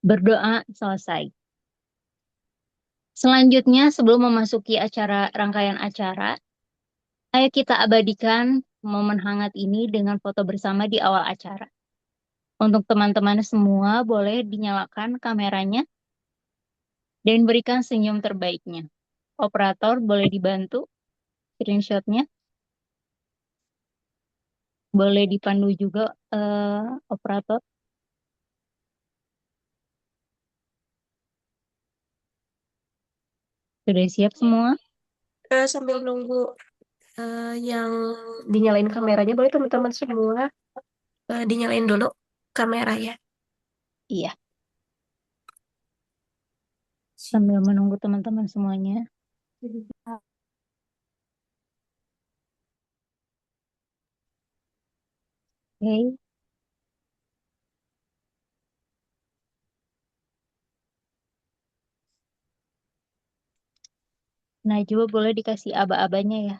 Berdoa selesai. Selanjutnya, sebelum memasuki rangkaian acara, ayo kita abadikan momen hangat ini dengan foto bersama di awal acara. Untuk teman-teman semua, boleh dinyalakan kameranya dan berikan senyum terbaiknya. Operator, boleh dibantu screenshotnya. Boleh dipandu juga, operator. Sudah siap semua? Sambil nunggu yang dinyalain kameranya, boleh teman-teman semua dinyalain dulu kamera ya. Iya, sambil menunggu teman-teman semuanya. Oke, Najwa boleh dikasih aba-abanya ya.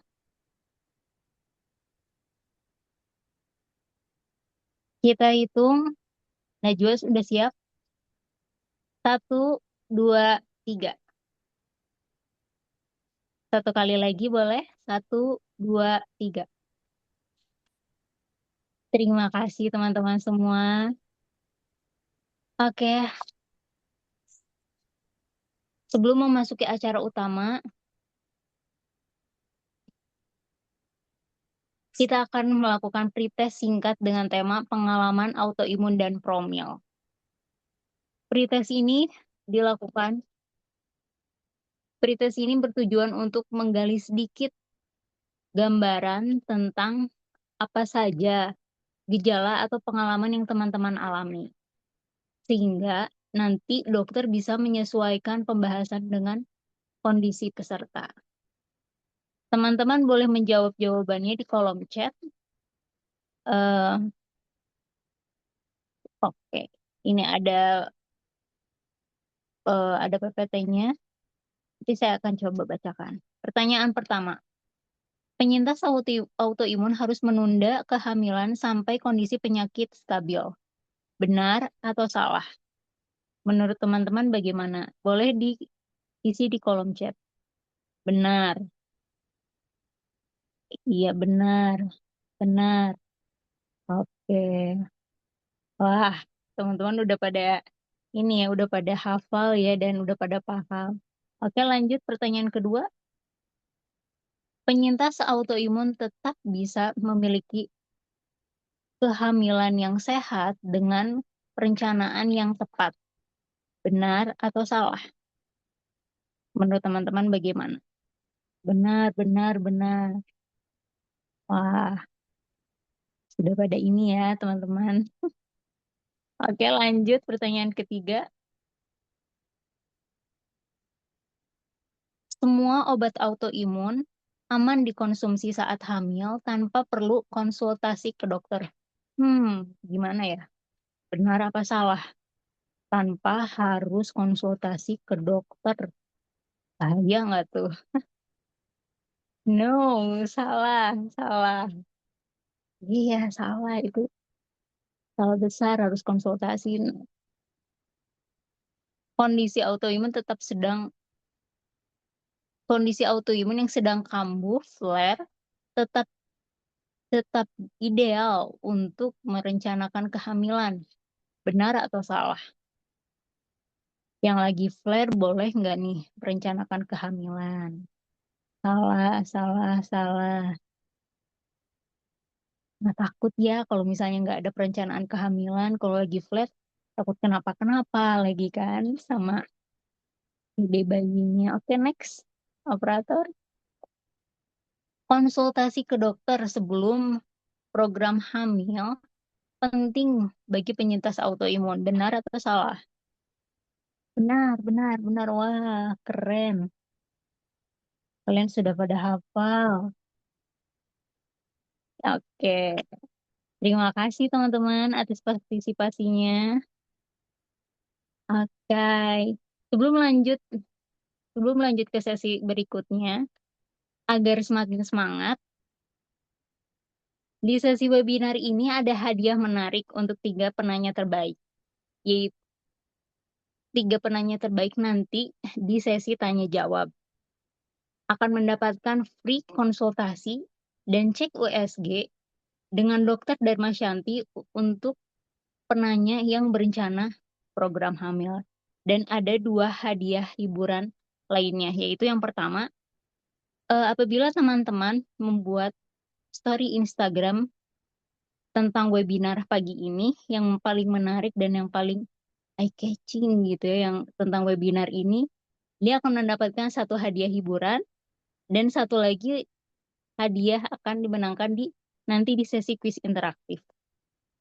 Kita hitung, Najwa sudah siap? Satu, dua, tiga. Satu kali lagi boleh? Satu, dua, tiga. Terima kasih teman-teman semua. Oke, sebelum memasuki acara utama, kita akan melakukan pretest singkat dengan tema pengalaman autoimun dan promil. Pretest ini dilakukan, pretest ini bertujuan untuk menggali sedikit gambaran tentang apa saja gejala atau pengalaman yang teman-teman alami. Sehingga nanti dokter bisa menyesuaikan pembahasan dengan kondisi peserta. Teman-teman boleh menjawab jawabannya di kolom chat. Eh, Oke, ini ada PPT-nya. Nanti saya akan coba bacakan. Pertanyaan pertama, penyintas autoimun harus menunda kehamilan sampai kondisi penyakit stabil. Benar atau salah? Menurut teman-teman bagaimana? Boleh diisi di kolom chat. Benar. Iya, benar. Benar. Oke. Wah, teman-teman udah pada ini ya, udah pada hafal ya dan udah pada paham. Oke, lanjut pertanyaan kedua. Penyintas autoimun tetap bisa memiliki kehamilan yang sehat dengan perencanaan yang tepat. Benar atau salah? Menurut teman-teman bagaimana? Benar, benar, benar. Wah, sudah pada ini ya, teman-teman. Oke, lanjut pertanyaan ketiga. Semua obat autoimun aman dikonsumsi saat hamil tanpa perlu konsultasi ke dokter. Gimana ya? Benar apa salah? Tanpa harus konsultasi ke dokter. Bahaya nggak tuh? No, salah, salah. Iya, salah. Itu salah besar harus konsultasi. Kondisi autoimun tetap sedang, kondisi autoimun yang sedang kambuh, flare, tetap tetap ideal untuk merencanakan kehamilan. Benar atau salah? Yang lagi flare boleh nggak nih merencanakan kehamilan? Salah, salah, salah. Nah, takut ya kalau misalnya nggak ada perencanaan kehamilan, kalau lagi flare, takut kenapa-kenapa lagi kan sama ide bayinya. Oke, next. Operator. Konsultasi ke dokter sebelum program hamil penting bagi penyintas autoimun. Benar atau salah? Benar, benar, benar. Wah, keren. Kalian sudah pada hafal. Oke. Terima kasih teman-teman atas partisipasinya. Oke. Sebelum lanjut, sebelum lanjut ke sesi berikutnya, agar semakin semangat, di sesi webinar ini ada hadiah menarik untuk 3 penanya terbaik. yaitu tiga penanya terbaik nanti di sesi tanya jawab akan mendapatkan free konsultasi dan cek USG dengan Dokter Darmasyanti untuk penanya yang berencana program hamil. Dan ada dua hadiah hiburan lainnya, yaitu yang pertama, apabila teman-teman membuat story Instagram tentang webinar pagi ini yang paling menarik dan yang paling eye-catching gitu ya, yang tentang webinar ini, dia akan mendapatkan satu hadiah hiburan dan satu lagi hadiah akan dimenangkan nanti di sesi kuis interaktif.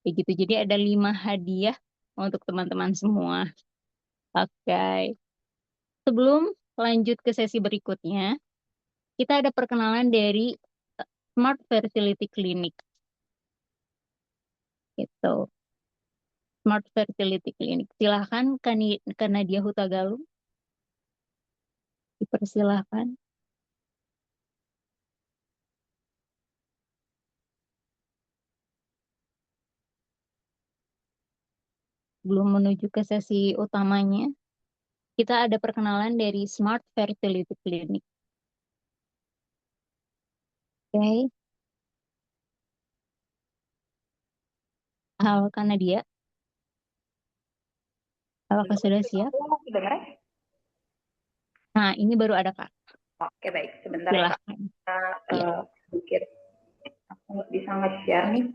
Kayak gitu. Jadi ada 5 hadiah untuk teman-teman semua. Oke. Sebelum lanjut ke sesi berikutnya, kita ada perkenalan dari Smart Fertility Clinic. Gitu. Smart Fertility Clinic. Silahkan Kak Nadia Hutagalung, dipersilahkan. Belum menuju ke sesi utamanya, kita ada perkenalan dari Smart Fertility Clinic. Oke. Halo Kak Nadia, apakah sudah siap? Aku kedengeran? Nah, ini baru ada Kak. Oke, baik. Sebentar ya, Kak. Silahkan. Ya. Sedikit. Aku nggak bisa nge-share nih.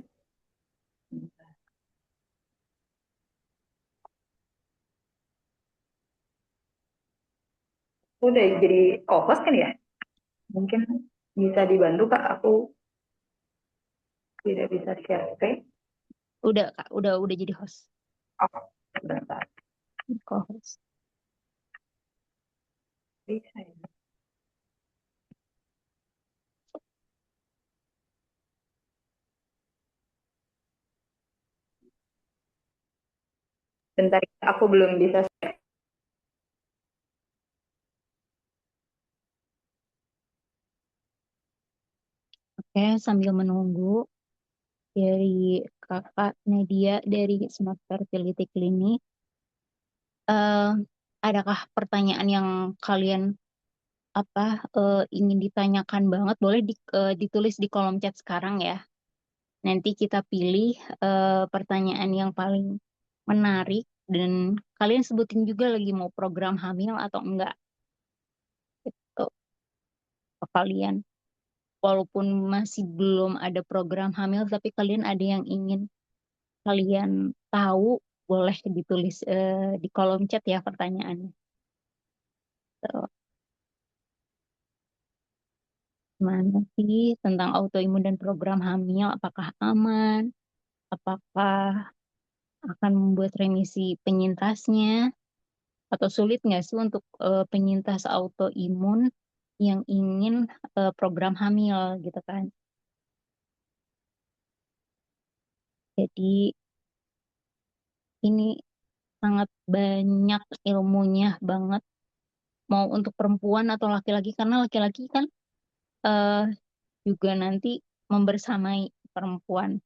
Aku udah jadi co-host kan ya? Mungkin bisa dibantu, Kak. Aku tidak bisa share screen. Udah Kak, udah jadi host. Oh, sebentar. Co-host. Bisa ya. Bentar, aku belum bisa share. Oke, sambil menunggu dari Kakak Nadia dari Smart Fertility Clinic, eh, adakah pertanyaan yang kalian apa ingin ditanyakan banget? Boleh ditulis di kolom chat sekarang ya. Nanti kita pilih pertanyaan yang paling menarik dan kalian sebutin juga lagi mau program hamil atau enggak gitu ke kalian. Walaupun masih belum ada program hamil, tapi kalian ada yang ingin kalian tahu, boleh ditulis di kolom chat ya pertanyaannya. Tuh, gimana sih tentang autoimun dan program hamil? Apakah aman? Apakah akan membuat remisi penyintasnya? Atau sulit nggak sih untuk penyintas autoimun yang ingin program hamil gitu kan? Jadi ini sangat banyak ilmunya banget. Mau untuk perempuan atau laki-laki, karena laki-laki kan eh, juga nanti membersamai perempuan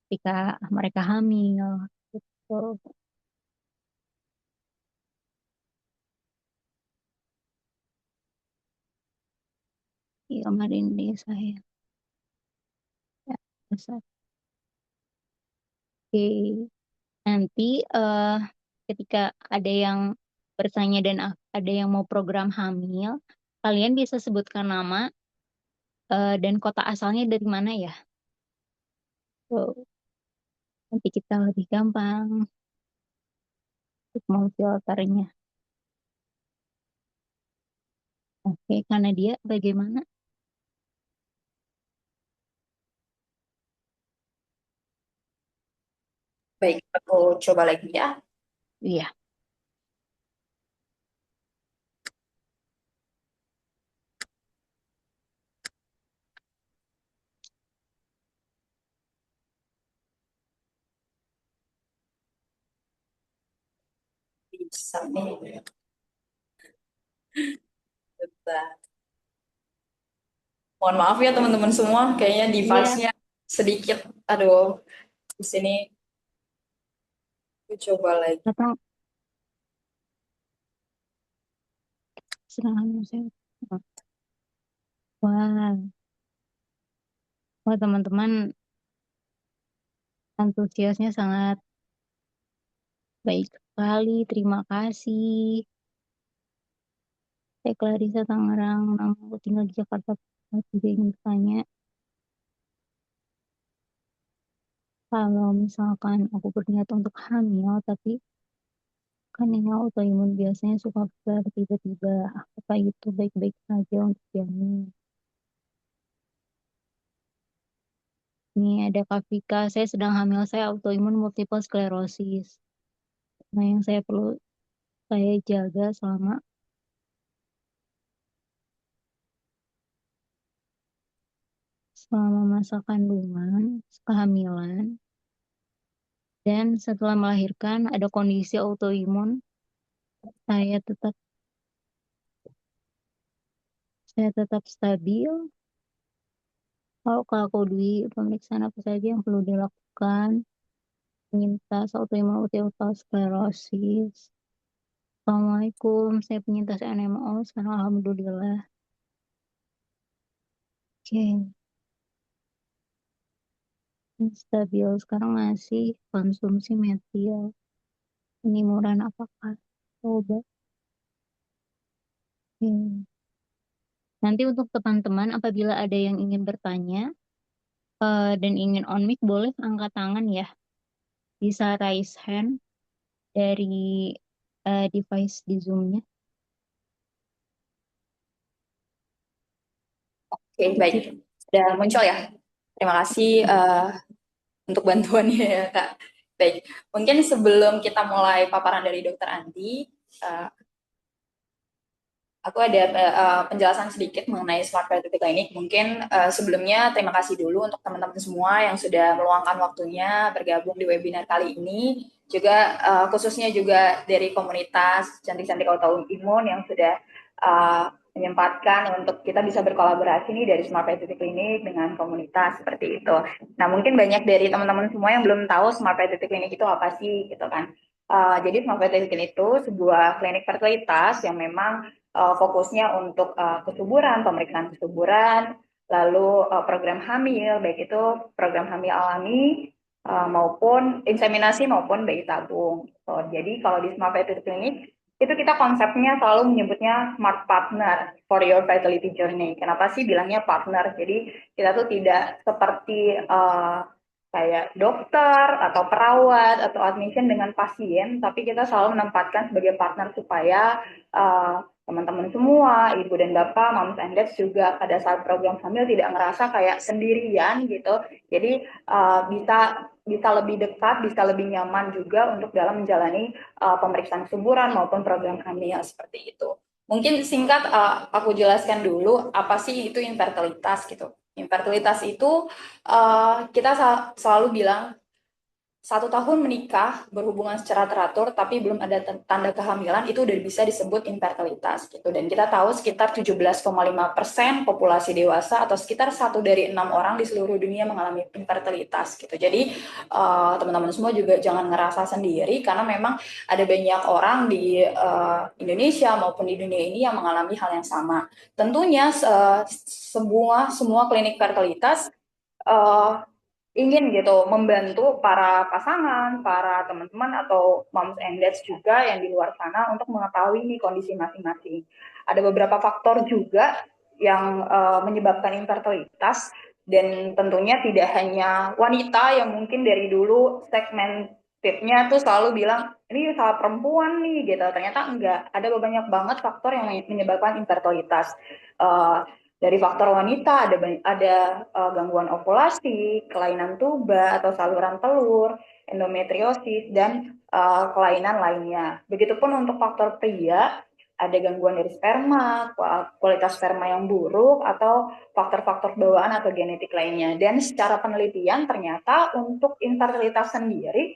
ketika mereka hamil. Gitu. Iya, Marindi saya. Ya, besar. Oke. Nanti ketika ada yang bertanya dan ada yang mau program hamil, kalian bisa sebutkan nama dan kota asalnya dari mana ya. Tuh, nanti kita lebih gampang untuk memfilternya. Oke, karena dia bagaimana? Baik, aku coba lagi ya. Iya, Bisa nih. Bentar. Mohon maaf ya teman-teman semua, kayaknya iya, device-nya sedikit. Aduh, di sini Aku coba lagi. Atau sedang hamil saya. Wah, wah teman-teman antusiasnya sangat baik sekali. Terima kasih. Saya Clarissa Tangerang, nama aku tinggal di Jakarta. Saya juga ingin bertanya, kalau misalkan aku berniat untuk hamil, tapi kan yang autoimun biasanya suka flare tiba-tiba. Apa itu baik-baik saja untuk janin? Ini ada Kak Vika, saya sedang hamil, saya autoimun multiple sclerosis. Nah, yang saya perlu saya jaga selama masa kandungan, kehamilan, dan setelah melahirkan ada kondisi autoimun, saya tetap saya tetap stabil. Kalau Kak Dwi, pemeriksaan apa saja yang perlu dilakukan? Penyintas autoimun multiple sclerosis. Assalamualaikum, saya penyintas NMO, sekarang Alhamdulillah. Oke, stabil. Sekarang masih konsumsi metil. Ini murah apakah? Coba. Oke. Nanti untuk teman-teman, apabila ada yang ingin bertanya dan ingin on mic, boleh angkat tangan ya. Bisa raise hand dari device di Zoom-nya. Oke, baik. Sudah muncul ya. Terima kasih untuk bantuannya ya, Kak. Baik, mungkin sebelum kita mulai paparan dari Dokter Andi, eh, aku ada penjelasan sedikit mengenai Smart Fertility Clinic. Mungkin sebelumnya terima kasih dulu untuk teman-teman semua yang sudah meluangkan waktunya bergabung di webinar kali ini. Juga khususnya juga dari komunitas cantik-cantik autoimun yang sudah menyempatkan untuk kita bisa berkolaborasi nih dari Smart Fertility Clinic dengan komunitas seperti itu. Nah, mungkin banyak dari teman-teman semua yang belum tahu Smart Fertility Clinic itu apa sih gitu kan. Jadi Smart Fertility Clinic itu sebuah klinik fertilitas yang memang fokusnya untuk kesuburan, pemeriksaan kesuburan, lalu program hamil, baik itu program hamil alami maupun inseminasi maupun bayi tabung. So, jadi kalau di Smart Fertility Clinic itu kita konsepnya selalu menyebutnya smart partner for your fertility journey. Kenapa sih bilangnya partner? Jadi kita tuh tidak seperti kayak dokter atau perawat atau admission dengan pasien, tapi kita selalu menempatkan sebagai partner supaya teman-teman semua, ibu dan bapak, moms and dads juga pada saat program hamil tidak ngerasa kayak sendirian gitu. Jadi bisa lebih dekat, bisa lebih nyaman juga untuk dalam menjalani pemeriksaan kesuburan maupun program hamil seperti itu. Mungkin singkat aku jelaskan dulu apa sih itu infertilitas gitu. Infertilitas itu kita selalu bilang 1 tahun menikah berhubungan secara teratur tapi belum ada tanda kehamilan itu udah bisa disebut infertilitas gitu. Dan kita tahu sekitar 17,5% populasi dewasa atau sekitar 1 dari 6 orang di seluruh dunia mengalami infertilitas gitu. Jadi teman-teman semua juga jangan ngerasa sendiri karena memang ada banyak orang di Indonesia maupun di dunia ini yang mengalami hal yang sama. Tentunya semua klinik fertilitas ingin gitu membantu para pasangan, para teman-teman atau moms and dads juga yang di luar sana untuk mengetahui nih kondisi masing-masing. Ada beberapa faktor juga yang menyebabkan infertilitas dan tentunya tidak hanya wanita yang mungkin dari dulu segmentednya tuh selalu bilang ini salah perempuan nih gitu. Ternyata enggak, ada banyak banget faktor yang menyebabkan infertilitas. Dari faktor wanita ada gangguan ovulasi, kelainan tuba atau saluran telur, endometriosis dan kelainan lainnya. Begitupun untuk faktor pria, ada gangguan dari sperma, kualitas sperma yang buruk atau faktor-faktor bawaan atau genetik lainnya. Dan secara penelitian ternyata untuk infertilitas sendiri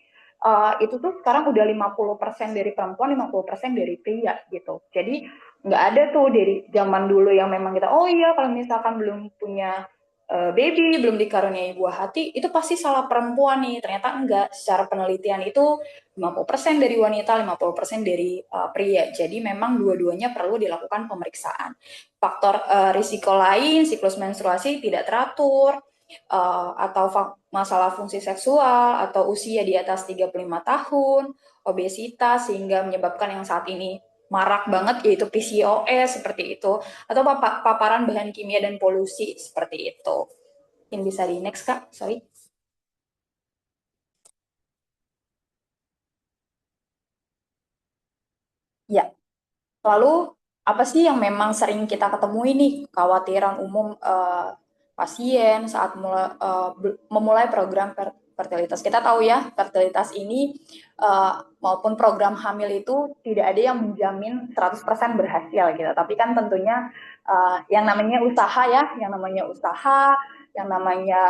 itu tuh sekarang udah 50% dari perempuan, 50% dari pria gitu. Jadi nggak ada tuh dari zaman dulu yang memang kita oh iya kalau misalkan belum punya baby, belum dikaruniai buah hati, itu pasti salah perempuan nih. Ternyata enggak. Secara penelitian itu 50% dari wanita, 50% dari pria. Jadi memang dua-duanya perlu dilakukan pemeriksaan. Faktor risiko lain, siklus menstruasi tidak teratur, atau masalah fungsi seksual, atau usia di atas 35 tahun, obesitas, sehingga menyebabkan yang saat ini marak banget yaitu PCOS seperti itu, atau paparan bahan kimia dan polusi seperti itu. Mungkin bisa di next Kak, sorry. Ya, lalu apa sih yang memang sering kita ketemui nih kekhawatiran umum pasien saat memulai program fertilitas. Kita tahu ya, fertilitas ini maupun program hamil itu tidak ada yang menjamin 100% berhasil gitu. Tapi kan tentunya yang namanya usaha ya, yang namanya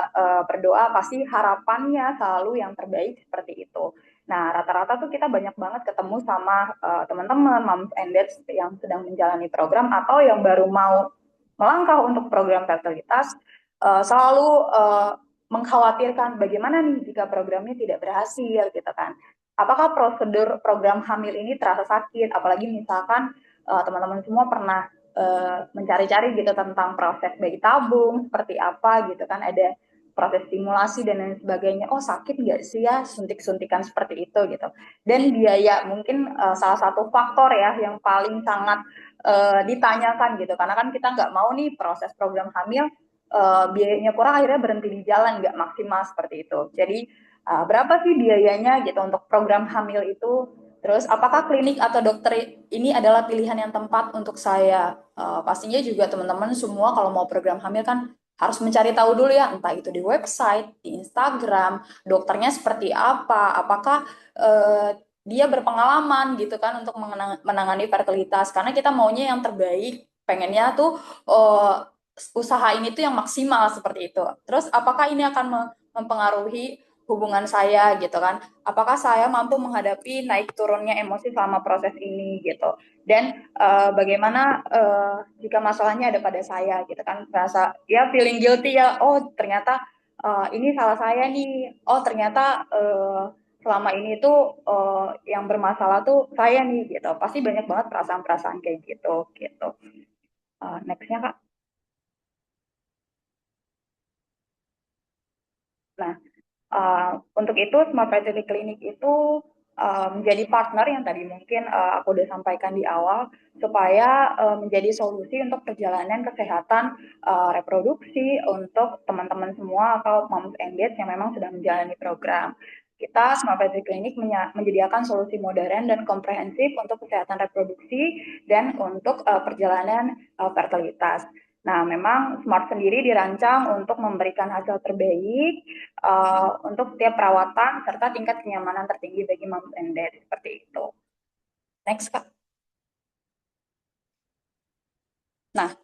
berdoa pasti harapannya selalu yang terbaik seperti itu. Nah, rata-rata tuh kita banyak banget ketemu sama teman-teman moms and dads yang sedang menjalani program atau yang baru mau melangkah untuk program fertilitas, selalu mengkhawatirkan bagaimana nih jika programnya tidak berhasil gitu kan. Apakah prosedur program hamil ini terasa sakit, apalagi misalkan teman-teman semua pernah mencari-cari gitu tentang proses bayi tabung seperti apa gitu kan, ada proses stimulasi dan lain sebagainya. Oh sakit nggak sih ya suntik-suntikan seperti itu gitu. Dan biaya mungkin salah satu faktor ya yang paling sangat ditanyakan gitu. Karena kan kita nggak mau nih proses program hamil biayanya kurang akhirnya berhenti di jalan nggak maksimal seperti itu. Jadi berapa sih biayanya gitu untuk program hamil itu? Terus apakah klinik atau dokter ini adalah pilihan yang tepat untuk saya? Pastinya juga teman-teman semua kalau mau program hamil kan harus mencari tahu dulu ya, entah itu di website, di Instagram, dokternya seperti apa, apakah dia berpengalaman gitu kan untuk menangani fertilitas. Karena kita maunya yang terbaik, pengennya tuh usaha ini tuh yang maksimal seperti itu. Terus apakah ini akan mempengaruhi hubungan saya gitu kan? Apakah saya mampu menghadapi naik turunnya emosi selama proses ini gitu? Dan bagaimana jika masalahnya ada pada saya gitu kan, merasa ya feeling guilty ya, oh ternyata ini salah saya nih, oh ternyata selama ini tuh yang bermasalah tuh saya nih gitu, pasti banyak banget perasaan-perasaan kayak gitu gitu. Nextnya Kak. Nah, untuk itu Smart Fertility Clinic itu menjadi partner yang tadi mungkin aku udah sampaikan di awal supaya menjadi solusi untuk perjalanan kesehatan reproduksi untuk teman-teman semua atau moms and dads yang memang sedang menjalani program. Kita Smart Fertility Clinic menyediakan solusi modern dan komprehensif untuk kesehatan reproduksi dan untuk perjalanan fertilitas. Nah, memang Smart sendiri dirancang untuk memberikan hasil terbaik untuk setiap perawatan serta tingkat kenyamanan tertinggi bagi moms and dad seperti itu. Next Kak. Nah,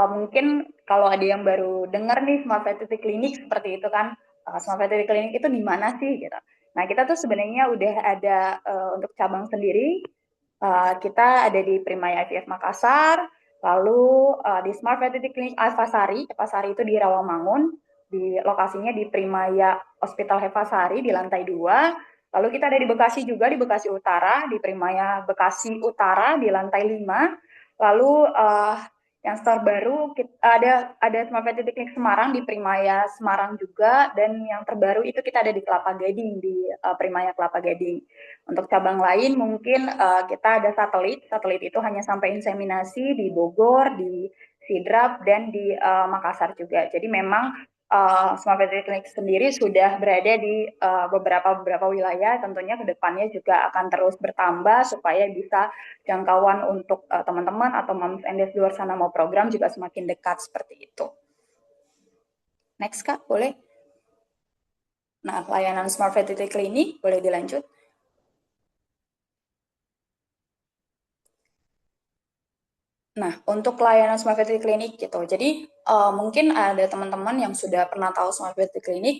mungkin kalau ada yang baru dengar nih Smart Fertility Clinic seperti itu kan, Smart Fertility Clinic itu di mana sih gitu. Nah, kita tuh sebenarnya udah ada untuk cabang sendiri. Kita ada di Primaya IVF Makassar, lalu di Smart Fertility Clinic Alfasari itu di Rawamangun, di lokasinya di Primaya Hospital Hevasari di lantai 2. Lalu kita ada di Bekasi juga, di Bekasi Utara, di Primaya Bekasi Utara di lantai 5. Lalu yang store baru ada Smart Fertility Clinic Semarang di Primaya Semarang juga, dan yang terbaru itu kita ada di Kelapa Gading di Primaya Kelapa Gading. Untuk cabang lain mungkin kita ada satelit itu hanya sampai inseminasi di Bogor, di Sidrap, dan di Makassar juga. Jadi memang Smart Fertility Clinic sendiri sudah berada di beberapa wilayah, tentunya ke depannya juga akan terus bertambah supaya bisa jangkauan untuk teman-teman atau moms and dads di luar sana mau program juga semakin dekat seperti itu. Next Kak, boleh? Nah, layanan Smart Fertility Clinic boleh dilanjut. Nah, untuk layanan Smart Fertility Clinic gitu. Jadi mungkin ada teman-teman yang sudah pernah tahu Smart Fertility Clinic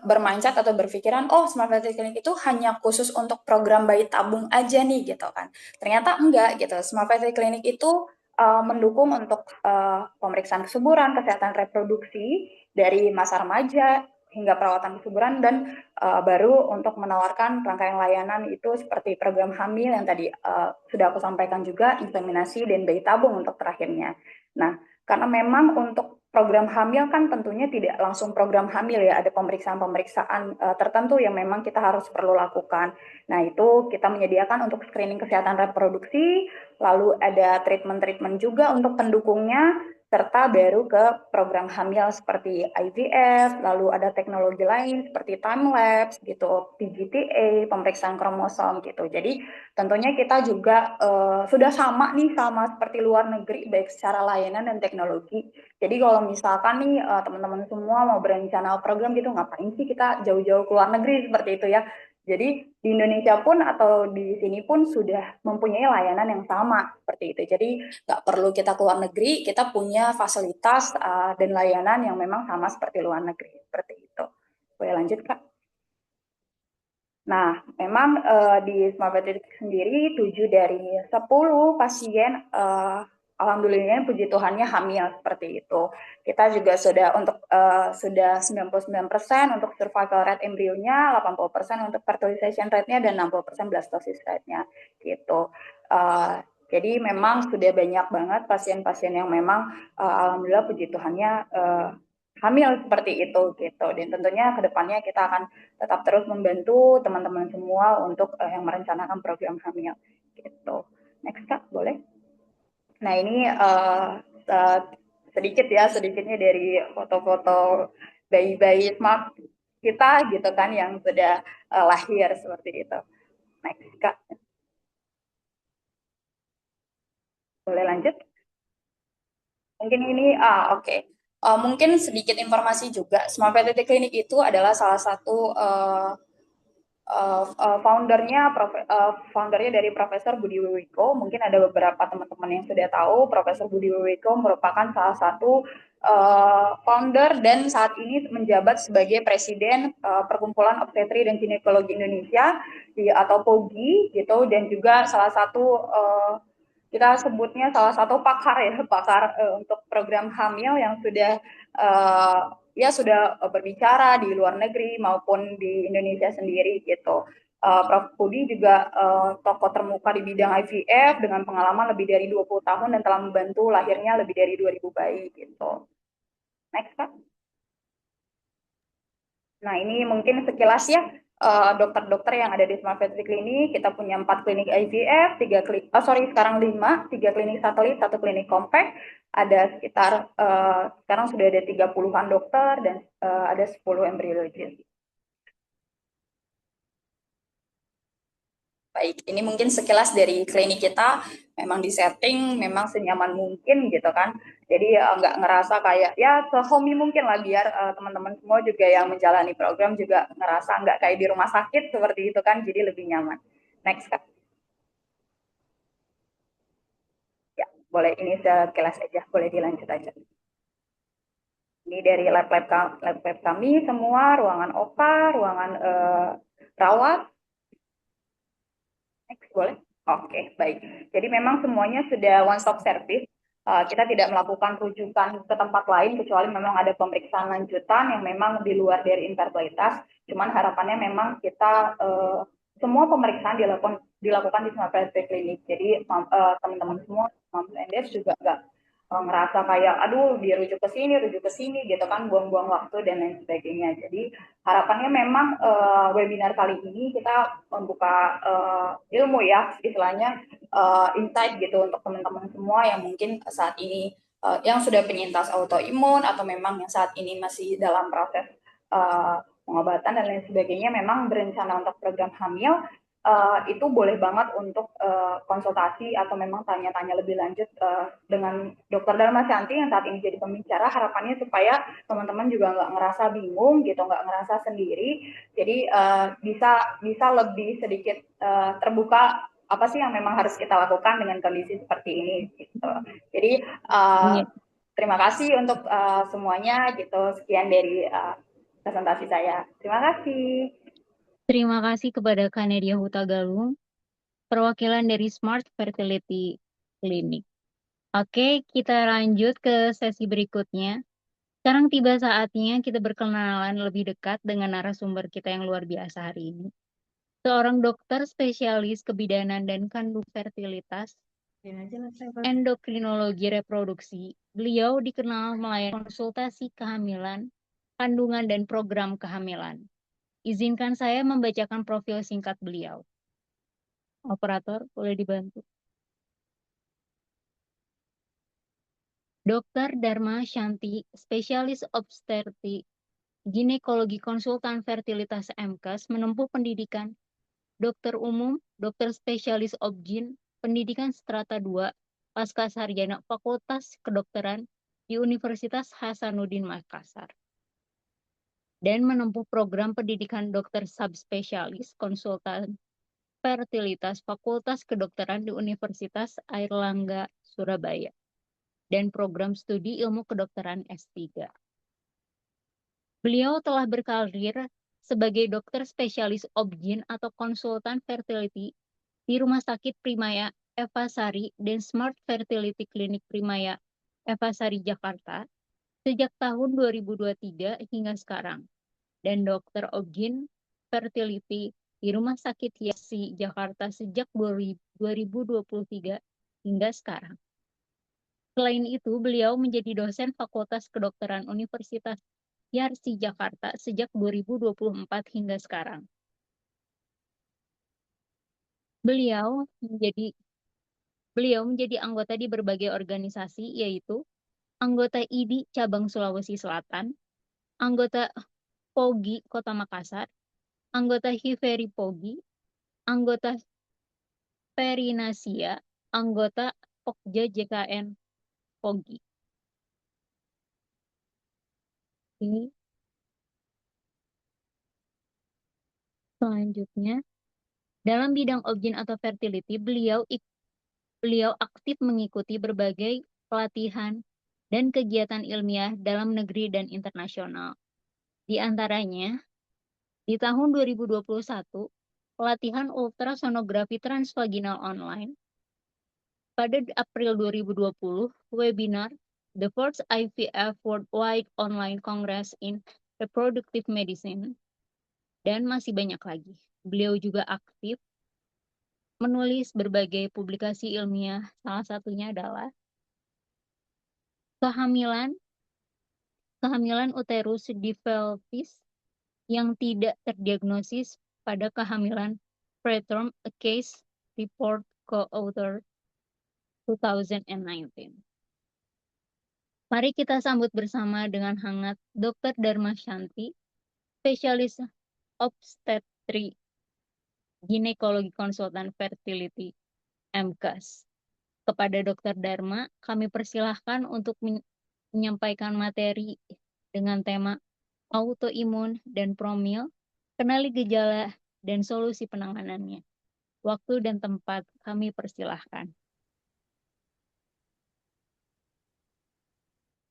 bermindset atau berpikiran, oh Smart Fertility Clinic itu hanya khusus untuk program bayi tabung aja nih gitu kan. Ternyata enggak gitu. Smart Fertility Clinic itu mendukung untuk pemeriksaan kesuburan, kesehatan reproduksi dari masa remaja hingga perawatan kesuburan, dan baru untuk menawarkan rangkaian layanan itu seperti program hamil yang tadi sudah aku sampaikan juga, inseminasi dan bayi tabung untuk terakhirnya. Nah, karena memang untuk program hamil kan tentunya tidak langsung program hamil ya, ada pemeriksaan-pemeriksaan tertentu yang memang kita harus perlu lakukan. Nah, itu kita menyediakan untuk screening kesehatan reproduksi, lalu ada treatment-treatment juga untuk pendukungnya, serta baru ke program hamil seperti IVF, lalu ada teknologi lain seperti time lapse gitu, PGTA, pemeriksaan kromosom gitu. Jadi tentunya kita juga sudah sama nih sama seperti luar negeri baik secara layanan dan teknologi. Jadi kalau misalkan nih teman-teman semua mau berencana program gitu, ngapain sih kita jauh-jauh ke luar negeri seperti itu ya. Jadi di Indonesia pun atau di sini pun sudah mempunyai layanan yang sama seperti itu. Jadi nggak perlu kita ke luar negeri, kita punya fasilitas dan layanan yang memang sama seperti luar negeri seperti itu. Boleh lanjut Kak? Nah, memang di Smart Fertility sendiri 7 dari 10 pasien alhamdulillah puji Tuhannya hamil seperti itu. Kita juga sudah untuk sudah 99% untuk survival rate embrionya, 80% untuk fertilization rate-nya, dan 60% blastosis rate-nya gitu. Jadi memang sudah banyak banget pasien-pasien yang memang alhamdulillah puji Tuhannya hamil seperti itu gitu. Dan tentunya ke depannya kita akan tetap terus membantu teman-teman semua untuk yang merencanakan program hamil gitu. Next Kak, boleh? Nah, ini sedikitnya dari foto-foto bayi-bayi smart kita gitu kan yang sudah lahir seperti itu. Next Kak. Boleh lanjut? Mungkin ini oke. Mungkin sedikit informasi juga, Smart Fertility Clinic itu adalah salah satu foundernya dari Profesor Budi Wiwiko. Mungkin ada beberapa teman-teman yang sudah tahu Profesor Budi Wiwiko merupakan salah satu founder dan saat ini menjabat sebagai Presiden Perkumpulan Obstetri dan Ginekologi Indonesia atau POGI gitu, dan juga salah satu kita sebutnya salah satu pakar untuk program hamil yang sudah berbicara di luar negeri maupun di Indonesia sendiri gitu. Prof. Budi juga tokoh termuka di bidang IVF dengan pengalaman lebih dari 20 tahun dan telah membantu lahirnya lebih dari 2.000 bayi gitu. Next Kak. Nah, ini mungkin sekilas ya dokter-dokter yang ada di Smart Fertility Clinic. Kita punya 4 klinik IVF, sekarang 5, 3 klinik satelit, 1 klinik compact. Ada sekitar sekarang sudah ada 30-an dokter dan ada 10 embryologis. Baik, ini mungkin sekilas dari klinik kita, memang disetting memang senyaman mungkin gitu kan. Jadi nggak ngerasa kayak ya sehomey mungkin lah, biar teman-teman semua juga yang menjalani program juga ngerasa nggak kayak di rumah sakit seperti itu kan, jadi lebih nyaman. Next Kak. Ya, boleh ini sekilas aja, boleh dilanjut aja. Ini dari lab-lab kami semua, ruangan OPA, ruangan rawat. Next, boleh? Oke, baik. Jadi memang semuanya sudah one stop service. Kita tidak melakukan rujukan ke tempat lain kecuali memang ada pemeriksaan lanjutan yang memang di luar dari infertilitas. Cuman harapannya memang kita semua pemeriksaan dilakukan di Smart Fertility Clinic. Jadi teman-teman semua, Mams and Dads juga nggak ngerasa kayak aduh dia rujuk ke sini gitu kan, buang-buang waktu dan lain sebagainya. Jadi harapannya memang webinar kali ini kita membuka ilmu ya, istilahnya insight gitu untuk teman-teman semua yang mungkin saat ini yang sudah penyintas autoimun atau memang yang saat ini masih dalam proses pengobatan dan lain sebagainya, memang berencana untuk program hamil. Itu boleh banget untuk konsultasi atau memang tanya-tanya lebih lanjut dengan Dr. Dharma Shanti yang saat ini jadi pembicara. Harapannya supaya teman-teman juga nggak ngerasa bingung gitu, nggak ngerasa sendiri. Jadi bisa lebih sedikit terbuka apa sih yang memang harus kita lakukan dengan kondisi seperti ini gitu. Jadi terima kasih untuk semuanya gitu. Sekian dari presentasi saya. Terima kasih. Terima kasih kepada Kanedia Hutagalung, perwakilan dari Smart Fertility Clinic. Oke, kita lanjut ke sesi berikutnya. Sekarang tiba saatnya kita berkenalan lebih dekat dengan narasumber kita yang luar biasa hari ini. Seorang dokter spesialis kebidanan dan kandung fertilitas, endokrinologi reproduksi. Beliau dikenal melayani konsultasi kehamilan, kandungan, dan program kehamilan. Izinkan saya membacakan profil singkat beliau. Operator, boleh dibantu. Dr. Dharma Shanti, spesialis obstetrik, ginekologi konsultan fertilitas MKes, menempuh pendidikan dokter umum, dokter spesialis obgyn, pendidikan strata 2, pasca sarjana Fakultas Kedokteran di Universitas Hasanuddin Makassar, dan menempuh program pendidikan dokter subspesialis konsultan fertilitas Fakultas Kedokteran di Universitas Airlangga, Surabaya, dan program studi ilmu kedokteran S3. Beliau telah berkarir sebagai dokter spesialis obgyn atau konsultan fertility di Rumah Sakit Primaya Eva Sari dan Smart Fertility Clinic Primaya Eva Sari Jakarta sejak tahun 2023 hingga sekarang, dan dokter obgyn fertility di Rumah Sakit Yasi Jakarta sejak 2023 hingga sekarang. Selain itu, beliau menjadi dosen Fakultas Kedokteran Universitas Yarsi Jakarta sejak 2024 hingga sekarang. Beliau menjadi anggota di berbagai organisasi, yaitu anggota IDI Cabang Sulawesi Selatan, anggota POGI Kota Makassar, anggota Hiveri POGI, anggota Perinasia, anggota Pokja JKN POGI. Ini selanjutnya, dalam bidang obgyn atau fertility, beliau aktif mengikuti berbagai pelatihan dan kegiatan ilmiah dalam negeri dan internasional. Di antaranya, di tahun 2021, pelatihan ultrasonografi transvaginal online. Pada April 2020, webinar The First IVF Worldwide Online Congress in Reproductive Medicine, dan masih banyak lagi. Beliau juga aktif menulis berbagai publikasi ilmiah, salah satunya adalah kehamilan uterus diveltis yang tidak terdiagnosis pada kehamilan preterm, a case report co-author 2019. Mari kita sambut bersama dengan hangat Dr. Dharma Shanti, spesialis obstetri ginekologi konsultan fertility MKes. Kepada Dr. Dharma, kami persilahkan untuk menyampaikan materi dengan tema autoimun dan promil, kenali gejala dan solusi penanganannya. Waktu dan tempat kami persilahkan.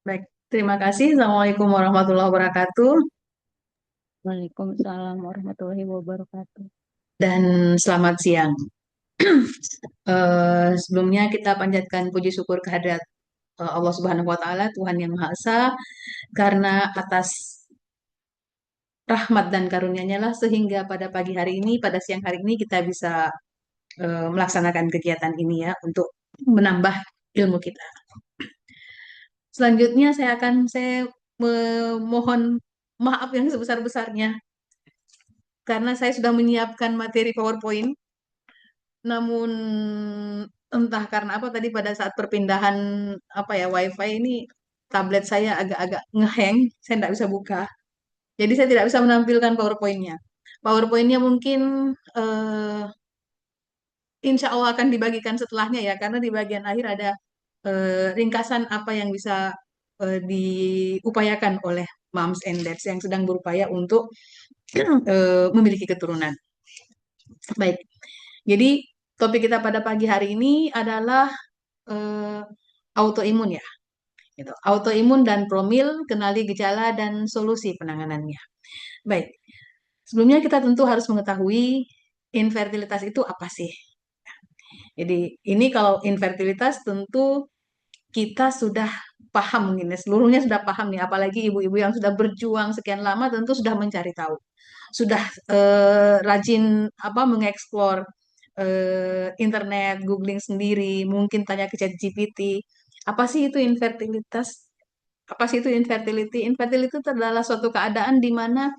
Baik, terima kasih. Assalamualaikum warahmatullahi wabarakatuh. Waalaikumsalam warahmatullahi wabarakatuh. Dan selamat siang. Sebelumnya kita panjatkan puji syukur kehadirat Allah Subhanahu wa Ta'ala, Tuhan Yang Maha Esa, karena atas rahmat dan karunia-Nya lah sehingga pada pagi hari ini, pada siang hari ini kita bisa melaksanakan kegiatan ini ya untuk menambah ilmu kita. Selanjutnya saya memohon maaf yang sebesar-besarnya karena saya sudah menyiapkan materi PowerPoint, namun entah karena apa tadi pada saat perpindahan WiFi ini tablet saya agak-agak ngeheng, saya tidak bisa buka. Jadi saya tidak bisa menampilkan PowerPoint-nya. PowerPoint-nya mungkin insya Allah akan dibagikan setelahnya ya, karena di bagian akhir ada ringkasan apa yang bisa diupayakan oleh moms and dads yang sedang berupaya untuk memiliki keturunan. Baik, jadi topik kita pada pagi hari ini adalah autoimun ya. Gitu. Autoimun dan promil, kenali gejala dan solusi penanganannya. Baik, sebelumnya kita tentu harus mengetahui infertilitas itu apa sih. Jadi ini kalau infertilitas tentu kita sudah paham mungkin ya, seluruhnya sudah paham nih, apalagi ibu-ibu yang sudah berjuang sekian lama tentu sudah mencari tahu, sudah rajin apa mengeksplor internet, googling sendiri, mungkin tanya ke ChatGPT, apa sih itu infertilitas? Apa sih itu infertility? Infertility itu adalah suatu keadaan di mana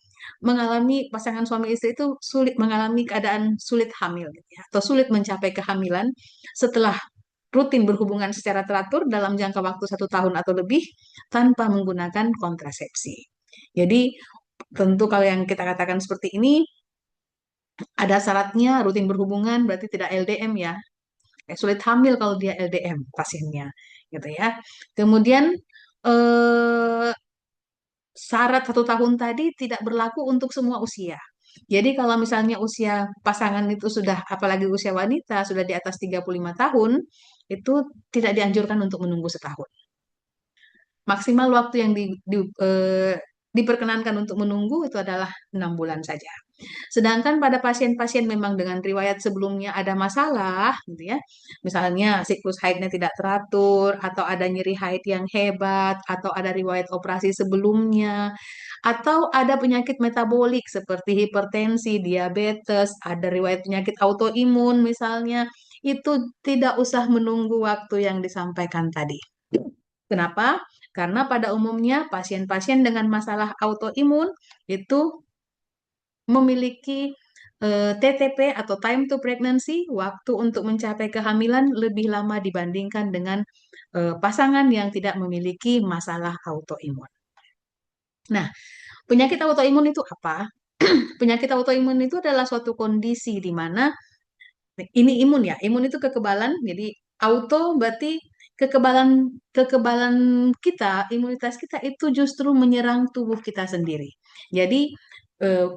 mengalami pasangan suami istri itu sulit mengalami keadaan sulit hamil gitu ya, atau sulit mencapai kehamilan setelah rutin berhubungan secara teratur dalam jangka waktu 1 tahun atau lebih tanpa menggunakan kontrasepsi. Jadi tentu kalau yang kita katakan seperti ini ada syaratnya rutin berhubungan berarti tidak LDM ya. Sulit hamil kalau dia LDM pasiennya gitu ya. Kemudian eh, syarat 1 tahun tadi tidak berlaku untuk semua usia. Jadi kalau misalnya usia pasangan itu sudah, apalagi usia wanita, sudah di atas 35 tahun, itu tidak dianjurkan untuk menunggu setahun. Maksimal waktu yang diperkenankan untuk menunggu itu adalah 6 bulan saja. Sedangkan pada pasien-pasien memang dengan riwayat sebelumnya ada masalah, gitu ya, misalnya siklus haidnya tidak teratur, atau ada nyeri haid yang hebat, atau ada riwayat operasi sebelumnya, atau ada penyakit metabolik seperti hipertensi, diabetes, ada riwayat penyakit autoimun misalnya, itu tidak usah menunggu waktu yang disampaikan tadi. Kenapa? Karena pada umumnya pasien-pasien dengan masalah autoimun itu memiliki TTP atau time to pregnancy, waktu untuk mencapai kehamilan lebih lama dibandingkan dengan pasangan yang tidak memiliki masalah autoimun. Nah, penyakit autoimun itu apa? Penyakit autoimun itu adalah suatu kondisi di mana ini imun ya. Imun itu kekebalan. Jadi auto berarti kekebalan kekebalan kita, imunitas kita itu justru menyerang tubuh kita sendiri. Jadi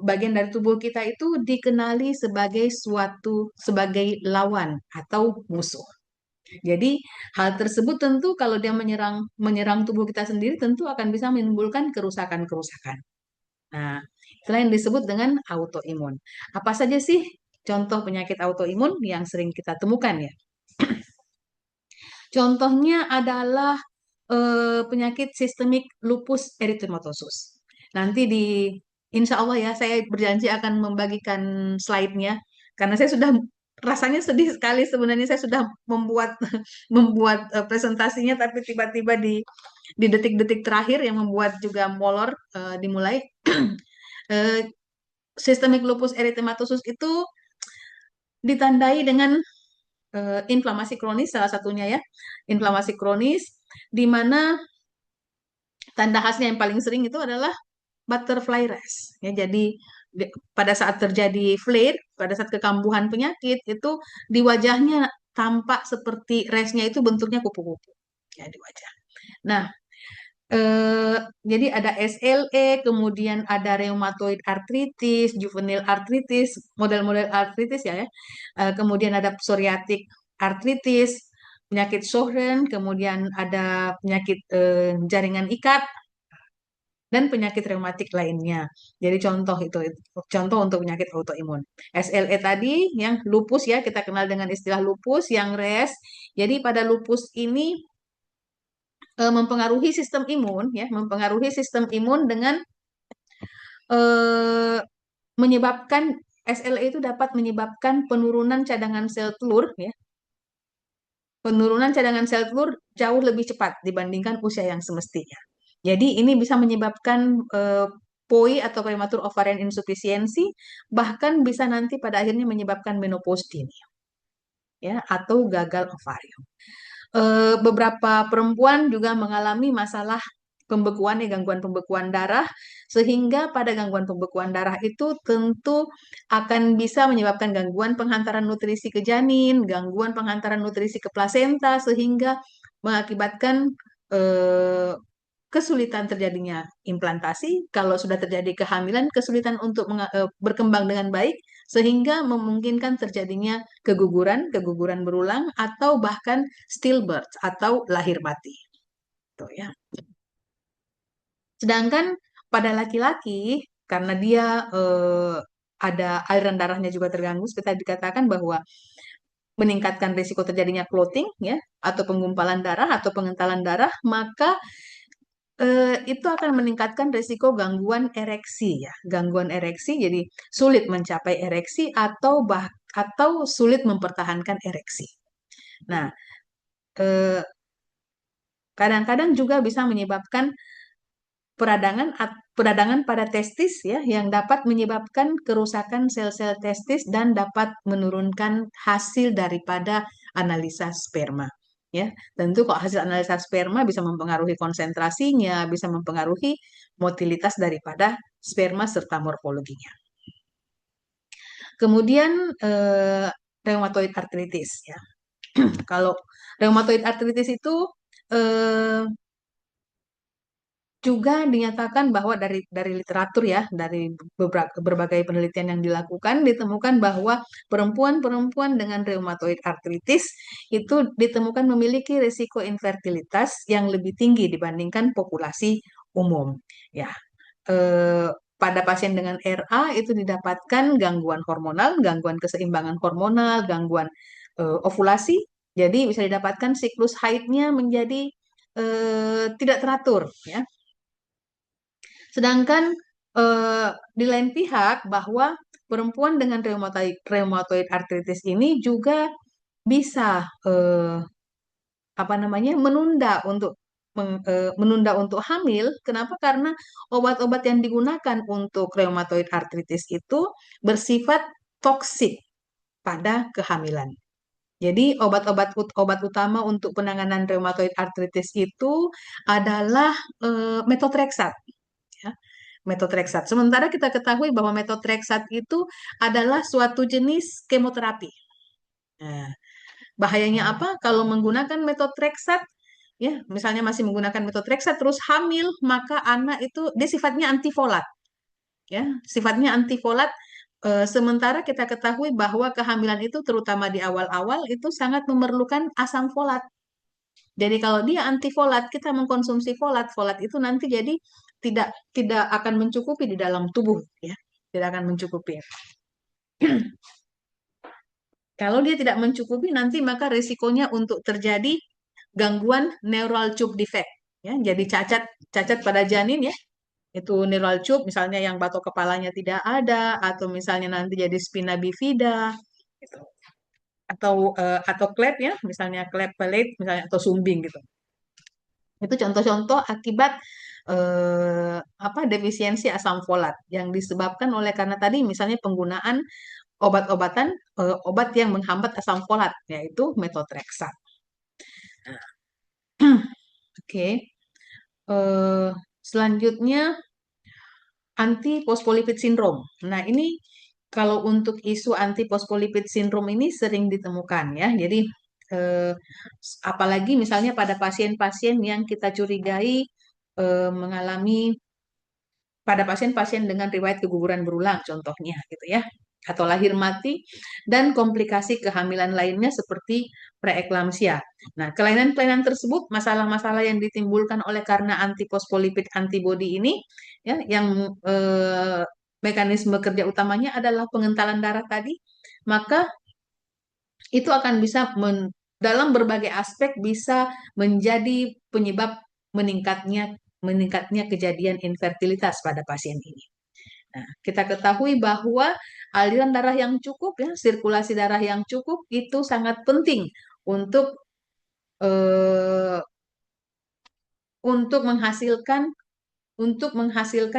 bagian dari tubuh kita itu dikenali sebagai sebagai lawan atau musuh. Jadi hal tersebut tentu kalau dia menyerang menyerang tubuh kita sendiri tentu akan bisa menimbulkan kerusakan-kerusakan. Nah, itulah yang disebut dengan autoimun. Apa saja sih contoh penyakit autoimun yang sering kita temukan ya? Contohnya adalah penyakit sistemik lupus erythematosus. Nanti insya Allah ya, saya berjanji akan membagikan slide-nya, karena saya sudah rasanya sedih sekali sebenarnya saya sudah membuat membuat presentasinya, tapi tiba-tiba di detik-detik terakhir yang membuat juga molor dimulai. Eh, Sistemik lupus erythematosus itu ditandai dengan inflamasi kronis salah satunya ya. Inflamasi kronis di mana tanda khasnya yang paling sering itu adalah butterfly rash. Ya, jadi pada saat terjadi flare, pada saat kekambuhan penyakit itu di wajahnya tampak seperti rashnya itu bentuknya kupu-kupu ya di wajah. Nah, jadi ada SLE, kemudian ada rheumatoid arthritis, juvenile arthritis, model-model arthritis ya, kemudian ada psoriatic arthritis, penyakit Sjögren, kemudian ada penyakit jaringan ikat, dan penyakit reumatik lainnya. Jadi itu contoh untuk penyakit autoimun. SLE tadi yang lupus ya, kita kenal dengan istilah lupus yang RES. Jadi pada lupus ini mempengaruhi sistem imun ya, mempengaruhi sistem imun dengan eh, menyebabkan SLE itu dapat menyebabkan penurunan cadangan sel telur ya. Penurunan cadangan sel telur jauh lebih cepat dibandingkan usia yang semestinya. Jadi ini bisa menyebabkan POI atau prematur ovarian insufficiency, bahkan bisa nanti pada akhirnya menyebabkan menopause dini ya, atau gagal ovarium. Beberapa perempuan juga mengalami masalah pembekuan ya, gangguan pembekuan darah, sehingga pada gangguan pembekuan darah itu tentu akan bisa menyebabkan gangguan penghantaran nutrisi ke janin, gangguan penghantaran nutrisi ke plasenta, sehingga mengakibatkan eh, kesulitan terjadinya implantasi, kalau sudah terjadi kehamilan, kesulitan untuk berkembang dengan baik, sehingga memungkinkan terjadinya keguguran berulang, atau bahkan stillbirth atau lahir mati. Tuh ya. Sedangkan pada laki-laki, karena dia ada aliran darahnya juga terganggu, seperti tadi dikatakan bahwa meningkatkan risiko terjadinya clotting ya atau penggumpalan darah atau pengentalan darah, maka itu akan meningkatkan risiko gangguan ereksi ya. Gangguan ereksi jadi sulit mencapai ereksi atau sulit mempertahankan ereksi. Nah, eh, kadang-kadang juga bisa menyebabkan peradangan pada testis ya yang dapat menyebabkan kerusakan sel-sel testis dan dapat menurunkan hasil daripada analisa sperma. Ya, tentu kok hasil analisa sperma bisa mempengaruhi konsentrasinya, bisa mempengaruhi motilitas daripada sperma serta morfologinya. Kemudian rheumatoid arthritis ya. Kalau rheumatoid arthritis itu eh, juga dinyatakan bahwa dari literatur ya, dari berbagai penelitian yang dilakukan, ditemukan bahwa perempuan-perempuan dengan rheumatoid arthritis itu ditemukan memiliki risiko infertilitas yang lebih tinggi dibandingkan populasi umum. Ya, eh, pada pasien dengan RA itu didapatkan gangguan hormonal, gangguan keseimbangan hormonal, gangguan ovulasi. Jadi bisa didapatkan siklus haidnya menjadi tidak teratur, ya. Sedangkan di lain pihak bahwa perempuan dengan rheumatoid arthritis ini juga bisa apa namanya menunda untuk hamil. Kenapa? Karena obat-obat yang digunakan untuk rheumatoid arthritis itu bersifat toksik pada kehamilan. Jadi obat utama untuk penanganan rheumatoid arthritis itu adalah methotrexate ya, methotrexate. Sementara kita ketahui bahwa methotrexate itu adalah suatu jenis kemoterapi. Nah, bahayanya apa? Kalau menggunakan methotrexate, ya, misalnya masih menggunakan methotrexate terus hamil, maka anak itu dia sifatnya antifolat, ya, sifatnya antifolat. Sementara kita ketahui bahwa kehamilan itu terutama di awal-awal itu sangat memerlukan asam folat. Jadi kalau dia antifolat, kita mengkonsumsi folat, folat itu nanti jadi tidak tidak akan mencukupi di dalam tubuh, ya, tidak akan mencukupi. Kalau dia tidak mencukupi nanti maka risikonya untuk terjadi gangguan neural tube defect, ya, jadi cacat cacat pada janin ya. Itu neural tube misalnya yang batok kepalanya tidak ada atau misalnya nanti jadi spina bifida gitu. Atau klep ya, misalnya klep pelit misalnya atau sumbing gitu. Itu contoh-contoh akibat defisiensi asam folat yang disebabkan oleh karena tadi misalnya penggunaan obat-obatan obat yang menghambat asam folat yaitu methotrexate. Oke. Selanjutnya anti phospholipid syndrome. Nah, ini kalau untuk isu anti phospholipid syndrome ini sering ditemukan ya. Jadi eh, apalagi misalnya pada pasien-pasien yang kita curigai mengalami pada pasien-pasien dengan riwayat keguguran berulang contohnya gitu ya, atau lahir mati dan komplikasi kehamilan lainnya seperti preeklamsia. Nah, kelainan-kelainan tersebut, masalah-masalah yang ditimbulkan oleh karena antiphospholipid antibody ini ya yang mekanisme kerja utamanya adalah pengentalan darah tadi, maka itu akan bisa dalam berbagai aspek bisa menjadi penyebab meningkatnya kejadian infertilitas pada pasien ini. Nah, kita ketahui bahwa aliran darah yang cukup ya, sirkulasi darah yang cukup itu sangat penting untuk eh, untuk menghasilkan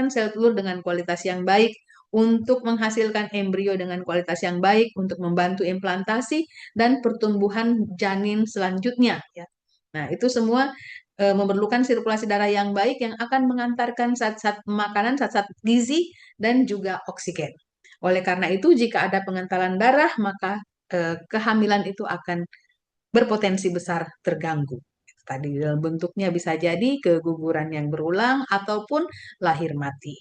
sel telur dengan kualitas yang baik, untuk menghasilkan embrio dengan kualitas yang baik, untuk membantu implantasi dan pertumbuhan janin selanjutnya. Ya. Nah, itu semua memerlukan sirkulasi darah yang baik yang akan mengantarkan zat-zat makanan, zat-zat gizi, dan juga oksigen. Oleh karena itu, jika ada pengentalan darah, maka kehamilan itu akan berpotensi besar terganggu. Tadi dalam bentuknya bisa jadi keguguran yang berulang ataupun lahir mati.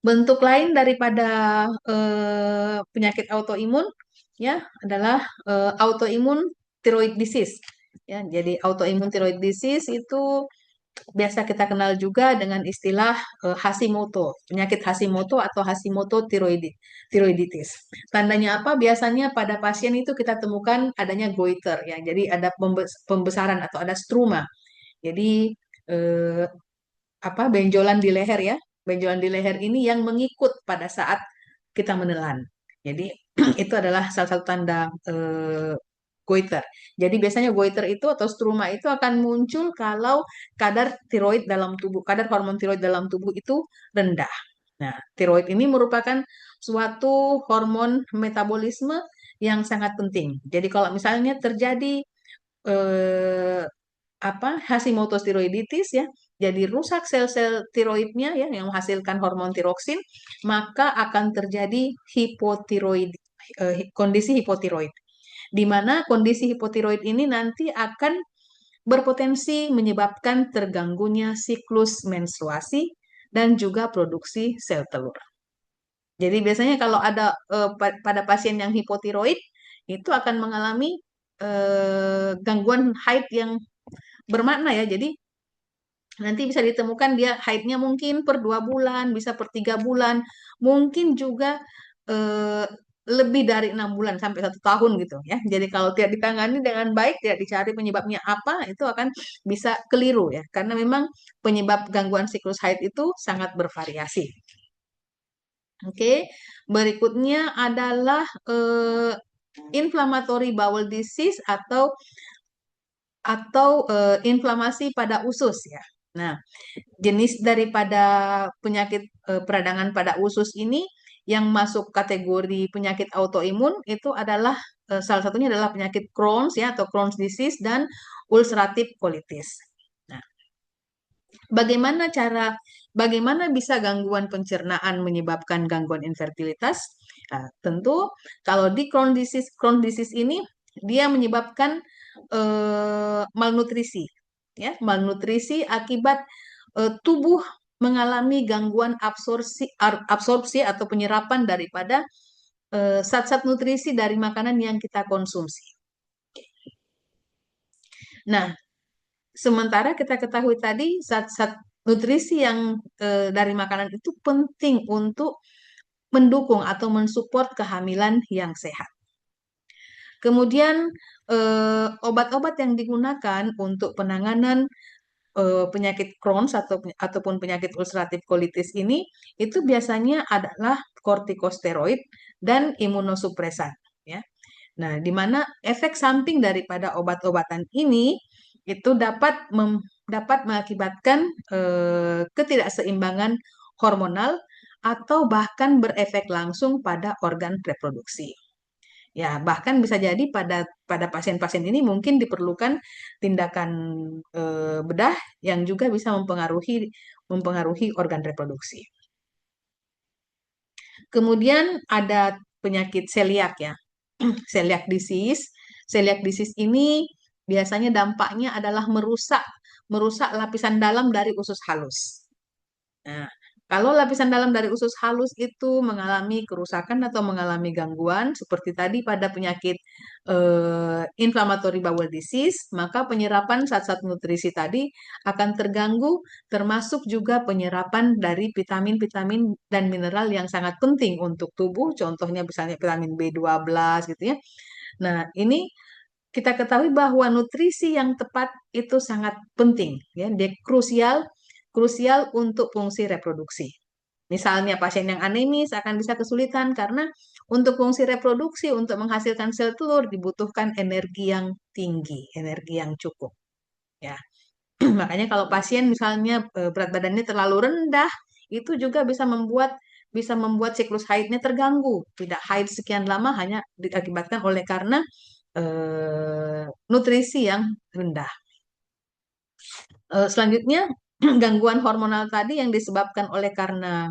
Bentuk lain daripada penyakit autoimun ya adalah autoimun thyroid disease. Ya, jadi autoimun thyroid disease itu biasa kita kenal juga dengan istilah Hashimoto, penyakit Hashimoto atau Hashimoto tiroiditis. Tandanya apa? Biasanya pada pasien itu kita temukan adanya goiter ya. Jadi ada pembesaran atau ada struma. Jadi eh, benjolan di leher ya. Benjolan di leher ini yang mengikut pada saat kita menelan. Jadi itu adalah salah satu tanda goiter. Jadi biasanya goiter itu atau struma itu akan muncul kalau kadar tiroid dalam tubuh, kadar hormon tiroid dalam tubuh itu rendah. Nah, tiroid ini merupakan suatu hormon metabolisme yang sangat penting. Jadi kalau misalnya terjadi eh, Hashimoto's tiroiditis ya, jadi rusak sel-sel tiroidnya ya yang menghasilkan hormon tiroksin, maka akan terjadi kondisi hipotiroid, di mana kondisi hipotiroid ini nanti akan berpotensi menyebabkan terganggunya siklus menstruasi dan juga produksi sel telur. Jadi biasanya kalau ada pada pasien yang hipotiroid itu akan mengalami gangguan haid yang bermakna ya. Jadi nanti bisa ditemukan dia haidnya mungkin per 2 bulan, bisa per 3 bulan, mungkin juga eh, lebih dari 6 bulan sampai 1 tahun gitu ya. Jadi kalau tidak ditangani dengan baik, tidak dicari penyebabnya apa, itu akan bisa keliru ya. Karena memang penyebab gangguan siklus haid itu sangat bervariasi. Oke, berikutnya adalah inflammatory bowel disease atau inflamasi pada usus ya. Nah, jenis daripada penyakit peradangan pada usus ini yang masuk kategori penyakit autoimun itu adalah salah satunya adalah penyakit Crohn's ya atau Crohn's disease dan ulcerative colitis. Nah, bagaimana bisa gangguan pencernaan menyebabkan gangguan infertilitas? Nah, tentu kalau di Crohn's disease ini dia menyebabkan malnutrisi, ya, malnutrisi akibat tubuh mengalami gangguan absorpsi atau penyerapan daripada zat-zat nutrisi dari makanan yang kita konsumsi. Nah, sementara kita ketahui tadi zat-zat nutrisi yang dari makanan itu penting untuk mendukung atau mensupport kehamilan yang sehat. Kemudian obat-obat yang digunakan untuk penanganan penyakit Crohn's ataupun penyakit ulceratif colitis ini itu biasanya adalah kortikosteroid dan imunosupresan ya. Nah, di mana efek samping daripada obat-obatan ini itu dapat mengakibatkan ketidakseimbangan hormonal atau bahkan berefek langsung pada organ reproduksi. Ya, bahkan bisa jadi pada pasien-pasien ini mungkin diperlukan tindakan bedah yang juga bisa mempengaruhi organ reproduksi. Kemudian ada penyakit celiak ya. Celiak disease. Celiak disease ini biasanya dampaknya adalah merusak lapisan dalam dari usus halus. Nah, kalau lapisan dalam dari usus halus itu mengalami kerusakan atau mengalami gangguan, seperti tadi pada penyakit inflammatory bowel disease, maka penyerapan zat-zat nutrisi tadi akan terganggu, termasuk juga penyerapan dari vitamin-vitamin dan mineral yang sangat penting untuk tubuh, contohnya misalnya vitamin B12 gitu ya. Nah, ini kita ketahui bahwa nutrisi yang tepat itu sangat penting, ya, dia krusial untuk fungsi reproduksi. Misalnya pasien yang anemis akan bisa kesulitan karena untuk fungsi reproduksi, untuk menghasilkan sel telur dibutuhkan energi yang tinggi, energi yang cukup. Ya, makanya kalau pasien misalnya berat badannya terlalu rendah, itu juga bisa membuat siklus haidnya terganggu. Tidak haid sekian lama hanya diakibatkan oleh karena nutrisi yang rendah. Selanjutnya, gangguan hormonal tadi yang disebabkan oleh karena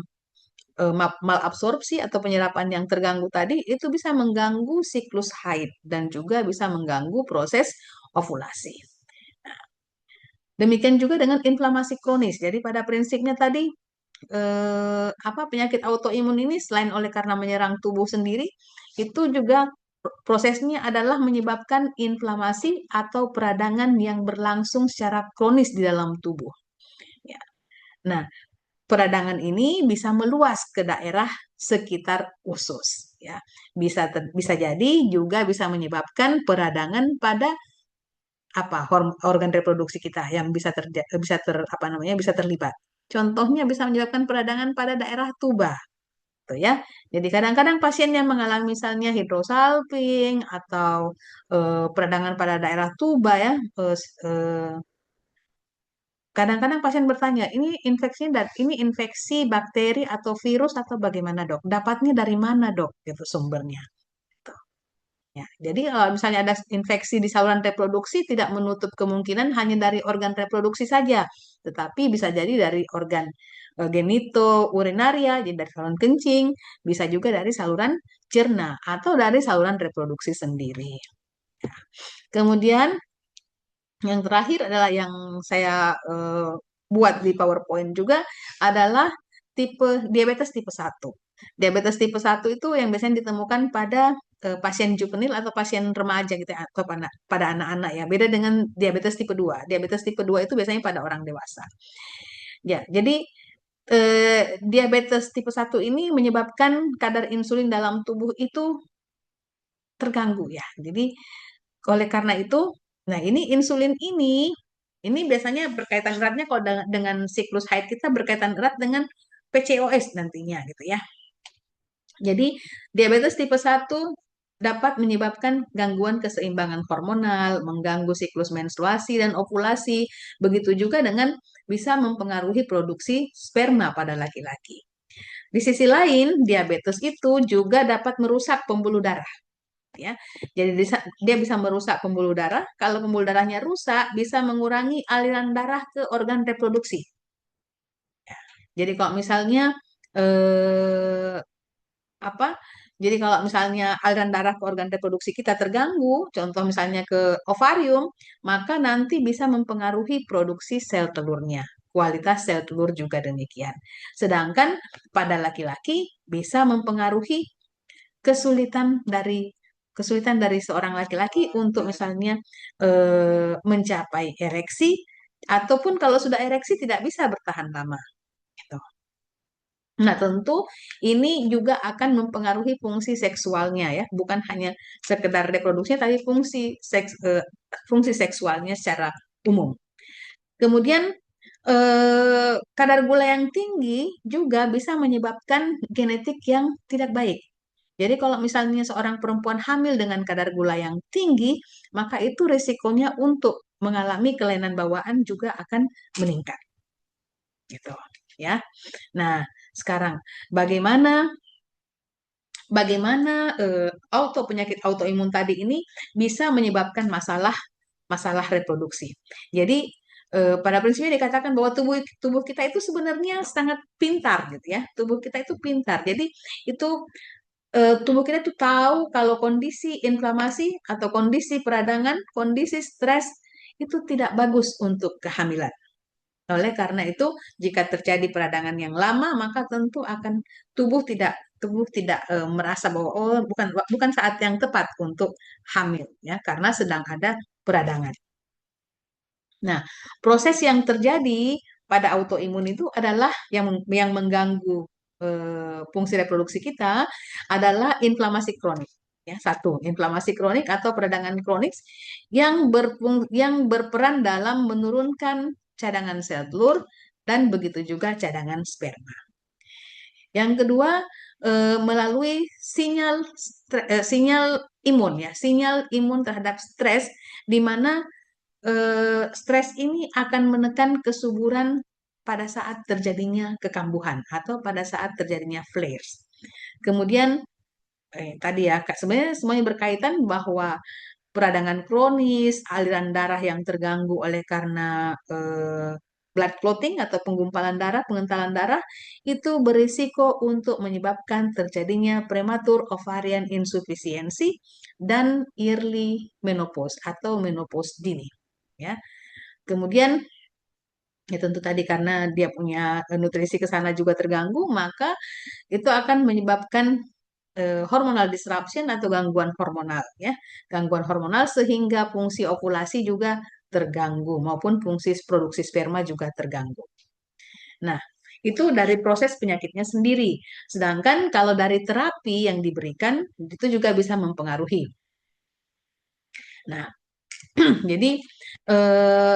malabsorpsi atau penyerapan yang terganggu tadi itu bisa mengganggu siklus haid dan juga bisa mengganggu proses ovulasi. Nah, demikian juga dengan inflamasi kronis. Jadi pada prinsipnya tadi penyakit autoimun ini selain oleh karena menyerang tubuh sendiri, itu juga prosesnya adalah menyebabkan inflamasi atau peradangan yang berlangsung secara kronis di dalam tubuh. Nah, peradangan ini bisa meluas ke daerah sekitar usus ya. Bisa jadi juga bisa menyebabkan peradangan pada organ reproduksi kita yang bisa terlibat. Contohnya bisa menyebabkan peradangan pada daerah tuba gitu ya. Jadi kadang-kadang pasien yang mengalami misalnya hidrosalping atau peradangan pada daerah tuba ya, kadang-kadang pasien bertanya, ini infeksi bakteri atau virus atau bagaimana dok? Dapatnya dari mana dok? Gitu sumbernya. Gitu. Ya, jadi kalau misalnya ada infeksi di saluran reproduksi, tidak menutup kemungkinan hanya dari organ reproduksi saja, tetapi bisa jadi dari organ genito-urinaria, jadi dari saluran kencing, bisa juga dari saluran cerna atau dari saluran reproduksi sendiri. Kemudian yang terakhir adalah yang saya buat di PowerPoint juga adalah diabetes tipe 1. Diabetes tipe 1 itu yang biasanya ditemukan pada pasien juvenil atau pasien remaja gitu ya, atau pada anak-anak ya. Beda dengan diabetes tipe 2. Diabetes tipe 2 itu biasanya pada orang dewasa. Ya, jadi diabetes tipe 1 ini menyebabkan kadar insulin dalam tubuh itu terganggu ya. Jadi oleh karena itu, nah ini insulin ini biasanya berkaitan eratnya kalau dengan siklus haid kita berkaitan erat dengan PCOS nantinya gitu ya. Jadi diabetes tipe 1 dapat menyebabkan gangguan keseimbangan hormonal, mengganggu siklus menstruasi dan ovulasi, begitu juga dengan bisa mempengaruhi produksi sperma pada laki-laki. Di sisi lain, diabetes itu juga dapat merusak pembuluh darah ya. Jadi dia bisa merusak pembuluh darah. Kalau pembuluh darahnya rusak, bisa mengurangi aliran darah ke organ reproduksi. Ya. Jadi kalau misalnya eh, apa? Jadi kalau misalnya aliran darah ke organ reproduksi kita terganggu, contoh misalnya ke ovarium, maka nanti bisa mempengaruhi produksi sel telurnya. Kualitas sel telur juga demikian. Sedangkan pada laki-laki bisa mempengaruhi kesulitan dari seorang laki-laki untuk misalnya mencapai ereksi ataupun kalau sudah ereksi tidak bisa bertahan lama gitu. Nah, tentu ini juga akan mempengaruhi fungsi seksualnya ya, bukan hanya sekedar reproduksinya tapi fungsi seksualnya secara umum. Kemudian kadar gula yang tinggi juga bisa menyebabkan genetik yang tidak baik. Jadi kalau misalnya seorang perempuan hamil dengan kadar gula yang tinggi, maka itu risikonya untuk mengalami kelainan bawaan juga akan meningkat. Gitu, ya. Nah, sekarang bagaimana bagaimana penyakit autoimun tadi ini bisa menyebabkan masalah reproduksi. Jadi pada prinsipnya dikatakan bahwa tubuh tubuh kita itu sebenarnya sangat pintar gitu ya. Tubuh kita itu pintar. Jadi itu tubuh kita tuh tahu kalau kondisi inflamasi atau kondisi peradangan, kondisi stres itu tidak bagus untuk kehamilan. Oleh karena itu, jika terjadi peradangan yang lama, maka tentu akan tubuh tidak merasa bahwa oh bukan saat yang tepat untuk hamil ya karena sedang ada peradangan. Nah, proses yang terjadi pada autoimun itu adalah yang mengganggu fungsi reproduksi kita adalah inflamasi kronik. Ya, satu, inflamasi kronik atau peradangan kronik yang berperan dalam menurunkan cadangan sel telur dan begitu juga cadangan sperma. Yang kedua, melalui sinyal imun ya, sinyal imun terhadap stres di mana stres ini akan menekan kesuburan pada saat terjadinya kekambuhan atau pada saat terjadinya flares. Kemudian tadi ya, sebenarnya semuanya berkaitan bahwa peradangan kronis, aliran darah yang terganggu oleh karena blood clotting atau penggumpalan darah, pengentalan darah, itu berisiko untuk menyebabkan terjadinya prematur ovarian insufficiency dan early menopause atau menopause dini. Ya. Kemudian ya tentu tadi karena dia punya nutrisi ke sana juga terganggu, maka itu akan menyebabkan hormonal disruption atau gangguan hormonal ya. Gangguan hormonal sehingga fungsi ovulasi juga terganggu maupun fungsi produksi sperma juga terganggu. Nah, itu dari proses penyakitnya sendiri. Sedangkan kalau dari terapi yang diberikan, itu juga bisa mempengaruhi. Nah, jadi eh,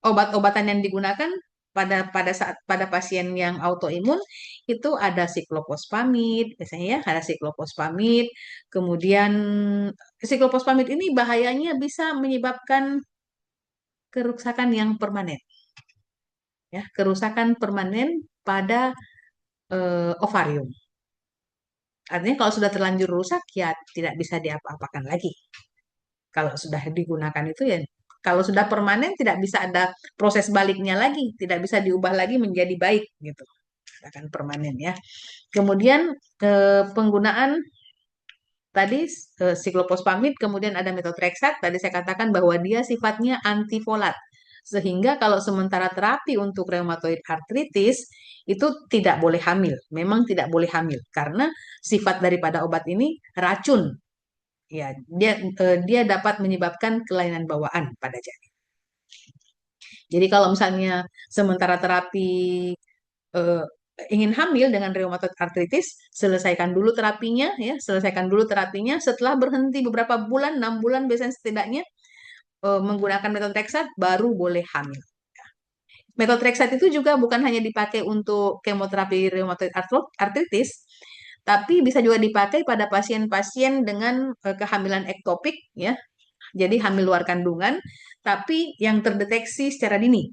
obat-obatan yang digunakan pada pasien yang autoimun itu ada siklopospamid, biasanya ya ada siklopospamid. Kemudian siklopospamid ini bahayanya bisa menyebabkan kerusakan yang permanen, ya, kerusakan permanen pada ovarium. Artinya kalau sudah terlanjur rusak ya tidak bisa diapa-apakan lagi. Kalau sudah digunakan itu ya, kalau sudah permanen tidak bisa ada proses baliknya lagi, tidak bisa diubah lagi menjadi baik gitu. Akan permanen ya. Kemudian penggunaan tadi siklopospamid, kemudian ada methotrexate. Tadi saya katakan bahwa dia sifatnya antifolat. Sehingga kalau sementara terapi untuk rheumatoid arthritis itu tidak boleh hamil. Memang tidak boleh hamil karena sifat daripada obat ini racun. Ya, dia dapat menyebabkan kelainan bawaan pada janin. Jadi kalau misalnya sementara terapi eh, ingin hamil dengan rheumatoid arthritis, selesaikan dulu terapinya, ya, selesaikan dulu terapinya. Setelah berhenti beberapa bulan, 6 bulan biasanya setidaknya menggunakan methotrexate, baru boleh hamil. Methotrexate itu juga bukan hanya dipakai untuk kemoterapi rheumatoid arthritis, tapi bisa juga dipakai pada pasien-pasien dengan kehamilan ektopik, ya. Jadi hamil luar kandungan, tapi yang terdeteksi secara dini.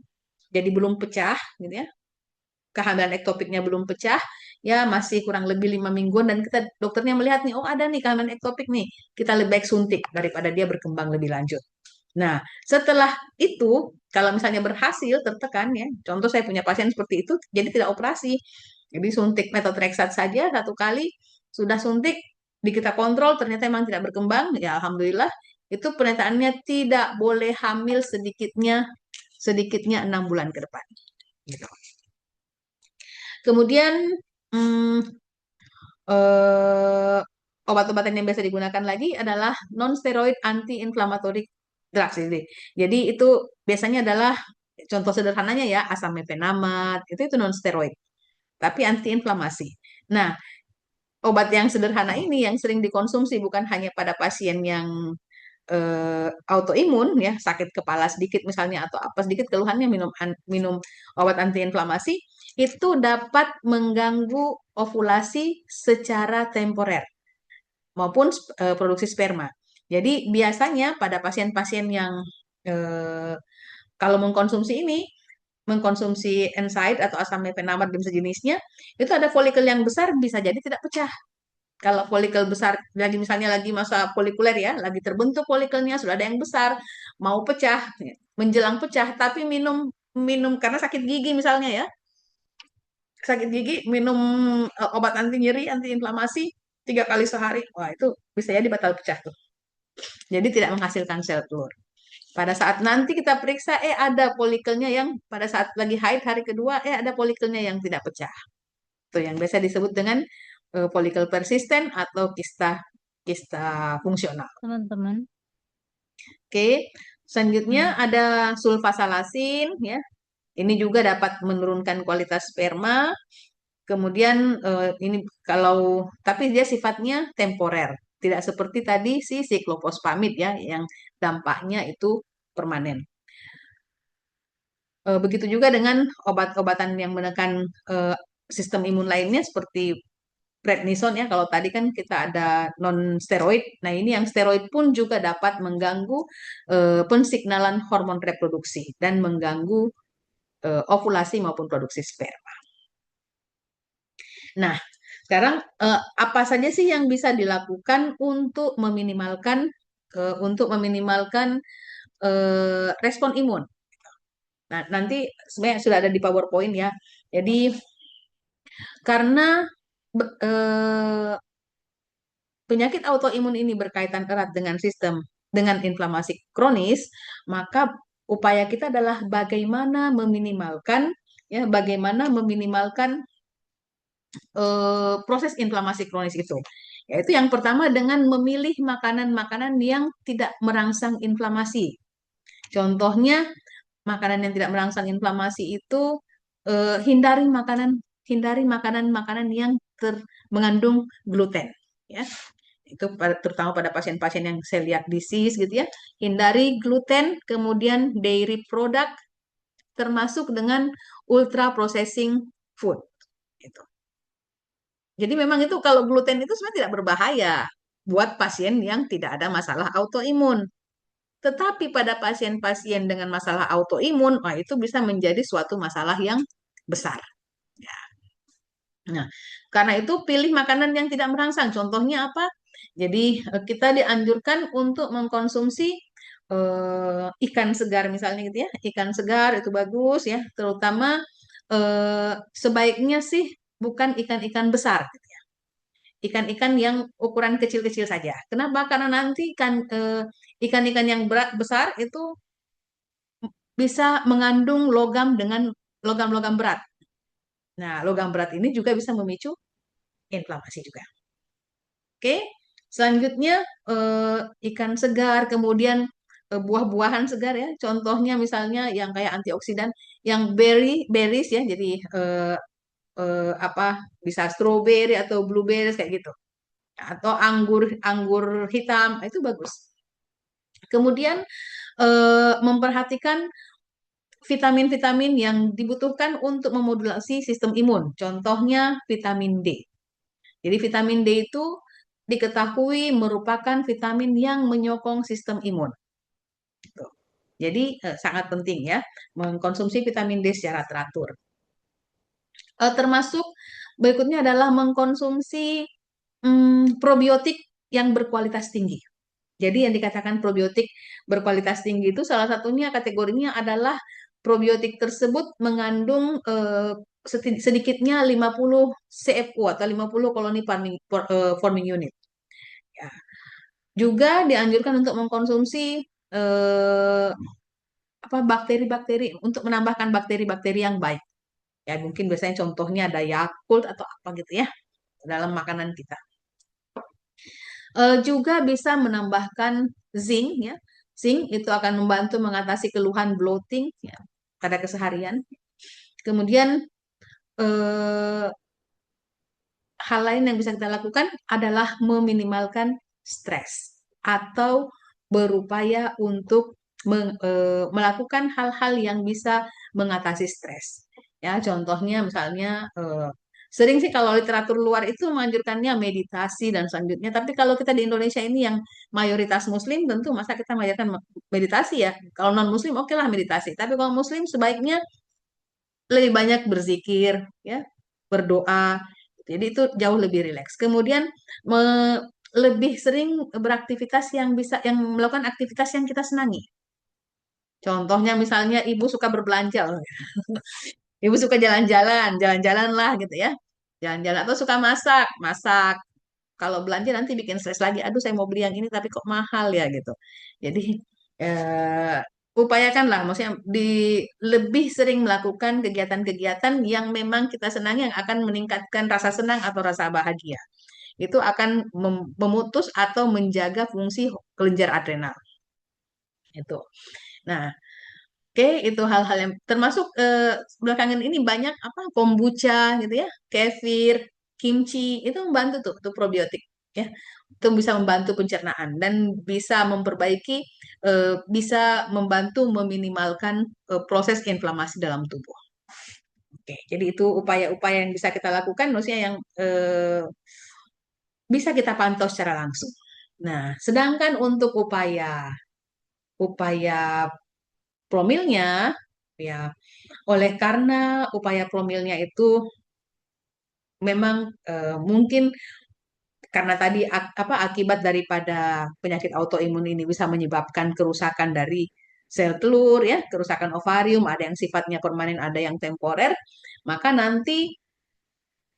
Jadi belum pecah, gitu ya. Kehamilan ektopiknya belum pecah, ya masih kurang lebih 5 mingguan dan kita dokternya melihat nih, oh ada nih kehamilan ektopik nih, kita lebih baik suntik daripada dia berkembang lebih lanjut. Nah, setelah itu, kalau misalnya berhasil tertekan ya, contoh saya punya pasien seperti itu, jadi tidak operasi. Jadi suntik methotrexate saja 1 kali, sudah suntik, kita kontrol ternyata memang tidak berkembang, ya alhamdulillah, itu pernyataannya tidak boleh hamil sedikitnya 6 bulan ke depan. Gitu. Kemudian hmm, eh, obat-obatan yang biasa digunakan lagi adalah non-steroid anti-inflammatory drugs. Jadi itu biasanya adalah contoh sederhananya ya asam mefenamat, itu non-steroid, tapi anti-inflamasi. Nah, obat yang sederhana ini yang sering dikonsumsi bukan hanya pada pasien yang autoimun ya, sakit kepala sedikit misalnya atau apa sedikit keluhannya minum obat antiinflamasi, itu dapat mengganggu ovulasi secara temporer maupun produksi sperma. Jadi biasanya pada pasien-pasien yang eh, kalau mengkonsumsi NSAID atau asam mefenamat dan sejenisnya, itu ada folikel yang besar bisa jadi tidak pecah. Kalau folikel besar lagi misalnya lagi masa folikuler ya, lagi terbentuk folikelnya sudah ada yang besar, mau pecah, ya, menjelang pecah, tapi minum minum karena sakit gigi misalnya ya, sakit gigi minum obat anti nyeri, anti inflamasi 3 kali sehari, wah itu bisa jadi batal pecah tuh. Jadi tidak menghasilkan sel telur. Pada saat nanti kita periksa, ada folikelnya yang pada saat lagi haid hari kedua, ada folikelnya yang tidak pecah. Itu yang biasa disebut dengan folikel persisten atau kista kista fungsional. Teman-teman. Oke, selanjutnya ada sulfasalasin ya. Ini juga dapat menurunkan kualitas sperma. Kemudian ini kalau tapi dia sifatnya temporer, tidak seperti tadi si siklopospamid ya yang dampaknya itu permanen. Begitu juga dengan obat-obatan yang menekan sistem imun lainnya seperti prednison ya. Kalau tadi kan kita ada non steroid. Nah, ini yang steroid pun juga dapat mengganggu pensignalan hormon reproduksi dan mengganggu ovulasi maupun produksi sperma. Nah, sekarang apa saja sih yang bisa dilakukan untuk meminimalkan respon imun? Nah, nanti sebenarnya sudah ada di PowerPoint ya. Jadi karena penyakit autoimun ini berkaitan erat dengan inflamasi kronis, maka upaya kita adalah bagaimana meminimalkan proses inflamasi kronis itu. Yaitu yang pertama dengan memilih makanan-makanan yang tidak merangsang inflamasi. Contohnya makanan yang tidak merangsang inflamasi itu hindari makanan-makanan yang mengandung gluten, ya. Itu terutama pada pasien-pasien yang celiac disease gitu ya. Hindari gluten, kemudian dairy product, termasuk dengan ultra processing food. Gitu. Jadi memang itu kalau gluten itu sebenarnya tidak berbahaya buat pasien yang tidak ada masalah autoimun. Tetapi pada pasien-pasien dengan masalah autoimun, wah itu bisa menjadi suatu masalah yang besar. Ya. Nah, karena itu pilih makanan yang tidak merangsang. Contohnya apa? Jadi kita dianjurkan untuk mengkonsumsi ikan segar misalnya gitu ya. Ikan segar itu bagus ya, terutama sebaiknya sih bukan ikan-ikan besar gitu ya. Ikan-ikan yang ukuran kecil-kecil saja. Kenapa? Karena nanti ikan-ikan yang berat besar itu bisa mengandung logam dengan logam-logam berat. Nah, logam berat ini juga bisa memicu inflamasi juga. Oke, selanjutnya ikan segar, kemudian buah-buahan segar ya. Contohnya misalnya yang kayak antioksidan, yang berries ya. Jadi apa bisa strawberry atau blueberries kayak gitu. Atau anggur anggur hitam itu bagus. Kemudian memperhatikan vitamin-vitamin yang dibutuhkan untuk memodulasi sistem imun. Contohnya vitamin D. Jadi vitamin D itu diketahui merupakan vitamin yang menyokong sistem imun. Gitu. Jadi sangat penting ya mengkonsumsi vitamin D secara teratur. Termasuk berikutnya adalah mengkonsumsi probiotik yang berkualitas tinggi. Jadi yang dikatakan probiotik berkualitas tinggi itu salah satunya kategorinya adalah probiotik tersebut mengandung sedikitnya 50 CFU atau 50 koloni forming unit. Ya. Juga dianjurkan untuk mengkonsumsi eh, apa bakteri-bakteri untuk menambahkan bakteri-bakteri yang baik. Ya mungkin biasanya contohnya ada Yakult atau apa gitu ya dalam makanan kita. Juga bisa menambahkan zinc ya. Zinc itu akan membantu mengatasi keluhan bloating ya pada keseharian. Kemudian eh, hal lain yang bisa kita lakukan adalah meminimalkan stres atau berupaya untuk melakukan hal-hal yang bisa mengatasi stres. Ya, contohnya misalnya sering sih kalau literatur luar itu menganjurkannya meditasi dan selanjutnya. Tapi kalau kita di Indonesia ini yang mayoritas Muslim, tentu masa kita mengajarkan meditasi ya. Kalau non Muslim oke lah meditasi. Tapi kalau Muslim sebaiknya lebih banyak berzikir, ya, berdoa. Jadi itu jauh lebih rileks. Kemudian lebih sering beraktivitas yang bisa yang melakukan aktivitas yang kita senangi. Contohnya misalnya ibu suka berbelanja, ibu suka jalan-jalan lah gitu ya. Jalan-jalan atau suka masak, masak. Kalau belanja nanti bikin stres lagi. Aduh, saya mau beli yang ini tapi kok mahal ya gitu. Jadi eh, upayakanlah, maksudnya lebih sering melakukan kegiatan-kegiatan yang memang kita senangi yang akan meningkatkan rasa senang atau rasa bahagia. Itu akan memutus atau menjaga fungsi kelenjar adrenal. Itu. Nah, oke, itu hal-hal yang termasuk belakangan ini banyak apa kombucha gitu ya, kefir, kimchi itu membantu tuh probiotik ya. Itu bisa membantu pencernaan dan bisa memperbaiki bisa membantu meminimalkan proses inflamasi dalam tubuh. Oke, jadi itu upaya-upaya yang bisa kita lakukan maksudnya yang bisa kita pantau secara langsung. Nah, sedangkan untuk upaya upaya promilnya ya oleh karena upaya promilnya itu memang mungkin karena tadi apa akibat daripada penyakit autoimun ini bisa menyebabkan kerusakan dari sel telur ya, kerusakan ovarium, ada yang sifatnya permanen, ada yang temporer, maka nanti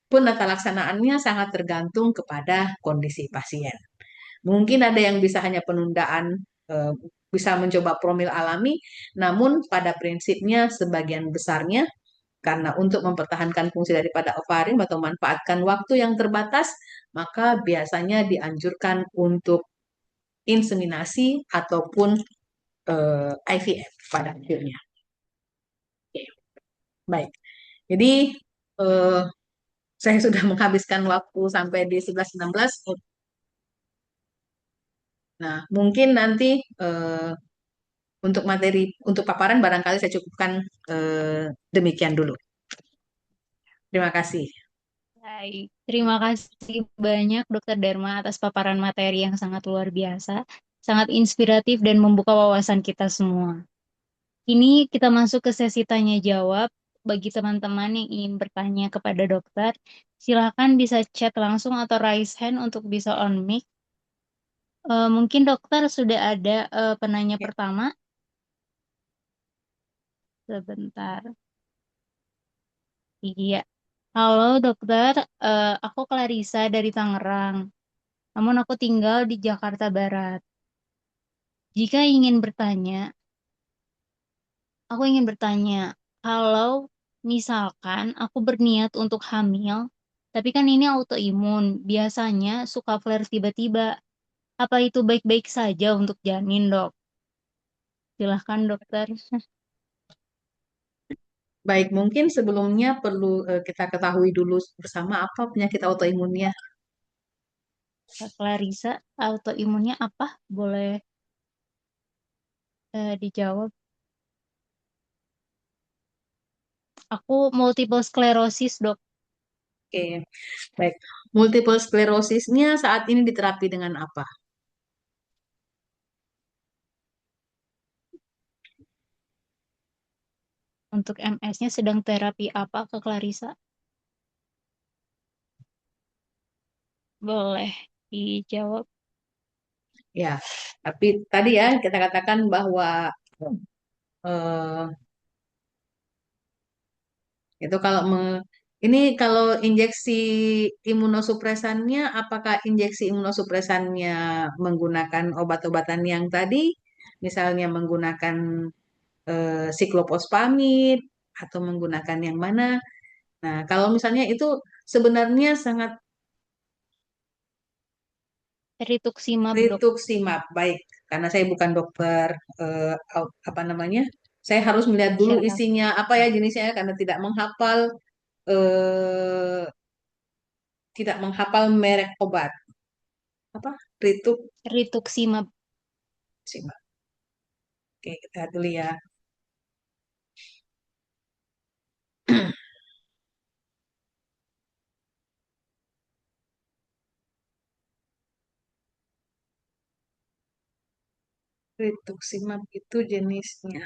penata laksanaannya sangat tergantung kepada kondisi pasien. Mungkin ada yang bisa hanya penundaan, bisa mencoba promil alami, namun pada prinsipnya sebagian besarnya karena untuk mempertahankan fungsi daripada ovarium atau memanfaatkan waktu yang terbatas, maka biasanya dianjurkan untuk inseminasi ataupun IVF pada akhirnya. Oke, baik. Jadi eh, saya sudah menghabiskan waktu sampai di 11.16. Nah, mungkin nanti eh, untuk materi, untuk paparan barangkali saya cukupkan demikian dulu. Terima kasih. Baik, terima kasih banyak Dokter Dharma atas paparan materi yang sangat luar biasa, sangat inspiratif dan membuka wawasan kita semua. Ini kita masuk ke sesi tanya jawab. Bagi teman-teman yang ingin bertanya kepada dokter, silakan bisa chat langsung atau raise hand untuk bisa on mic. Mungkin dokter sudah ada penanya Ya. pertama. Sebentar. Iya. Halo dokter, aku Clarissa dari Tangerang. Namun aku tinggal di Jakarta Barat. Jika ingin bertanya, aku ingin bertanya, kalau misalkan aku berniat untuk hamil, tapi kan ini autoimun, biasanya suka flare tiba-tiba. Apa itu baik-baik saja untuk janin, dok? Silahkan dokter. Baik, mungkin sebelumnya perlu kita ketahui dulu bersama apa penyakit autoimunnya. Kak Clarissa, autoimunnya apa? Boleh dijawab. Aku multiple sclerosis, dok. Oke, baik. Multiple sklerosisnya saat ini diterapi dengan apa? Untuk MS-nya sedang terapi apa, Kak Clarissa? Boleh dijawab. Ya, tapi tadi ya kita katakan bahwa eh, itu ini kalau injeksi imunosupresannya, apakah injeksi imunosupresannya menggunakan obat-obatan yang tadi, misalnya menggunakan siklopospamid atau menggunakan yang mana? Nah, kalau misalnya itu sebenarnya sangat Rituximab, dok. rituximab, baik, karena saya bukan dokter apa namanya, saya harus melihat dulu Syaraf. isinya apa ya jenisnya karena eh, tidak menghafal merek obat. Apa? Rituximab. Rituximab. Oke, kita lihat dulu ya. Rituximab itu jenisnya.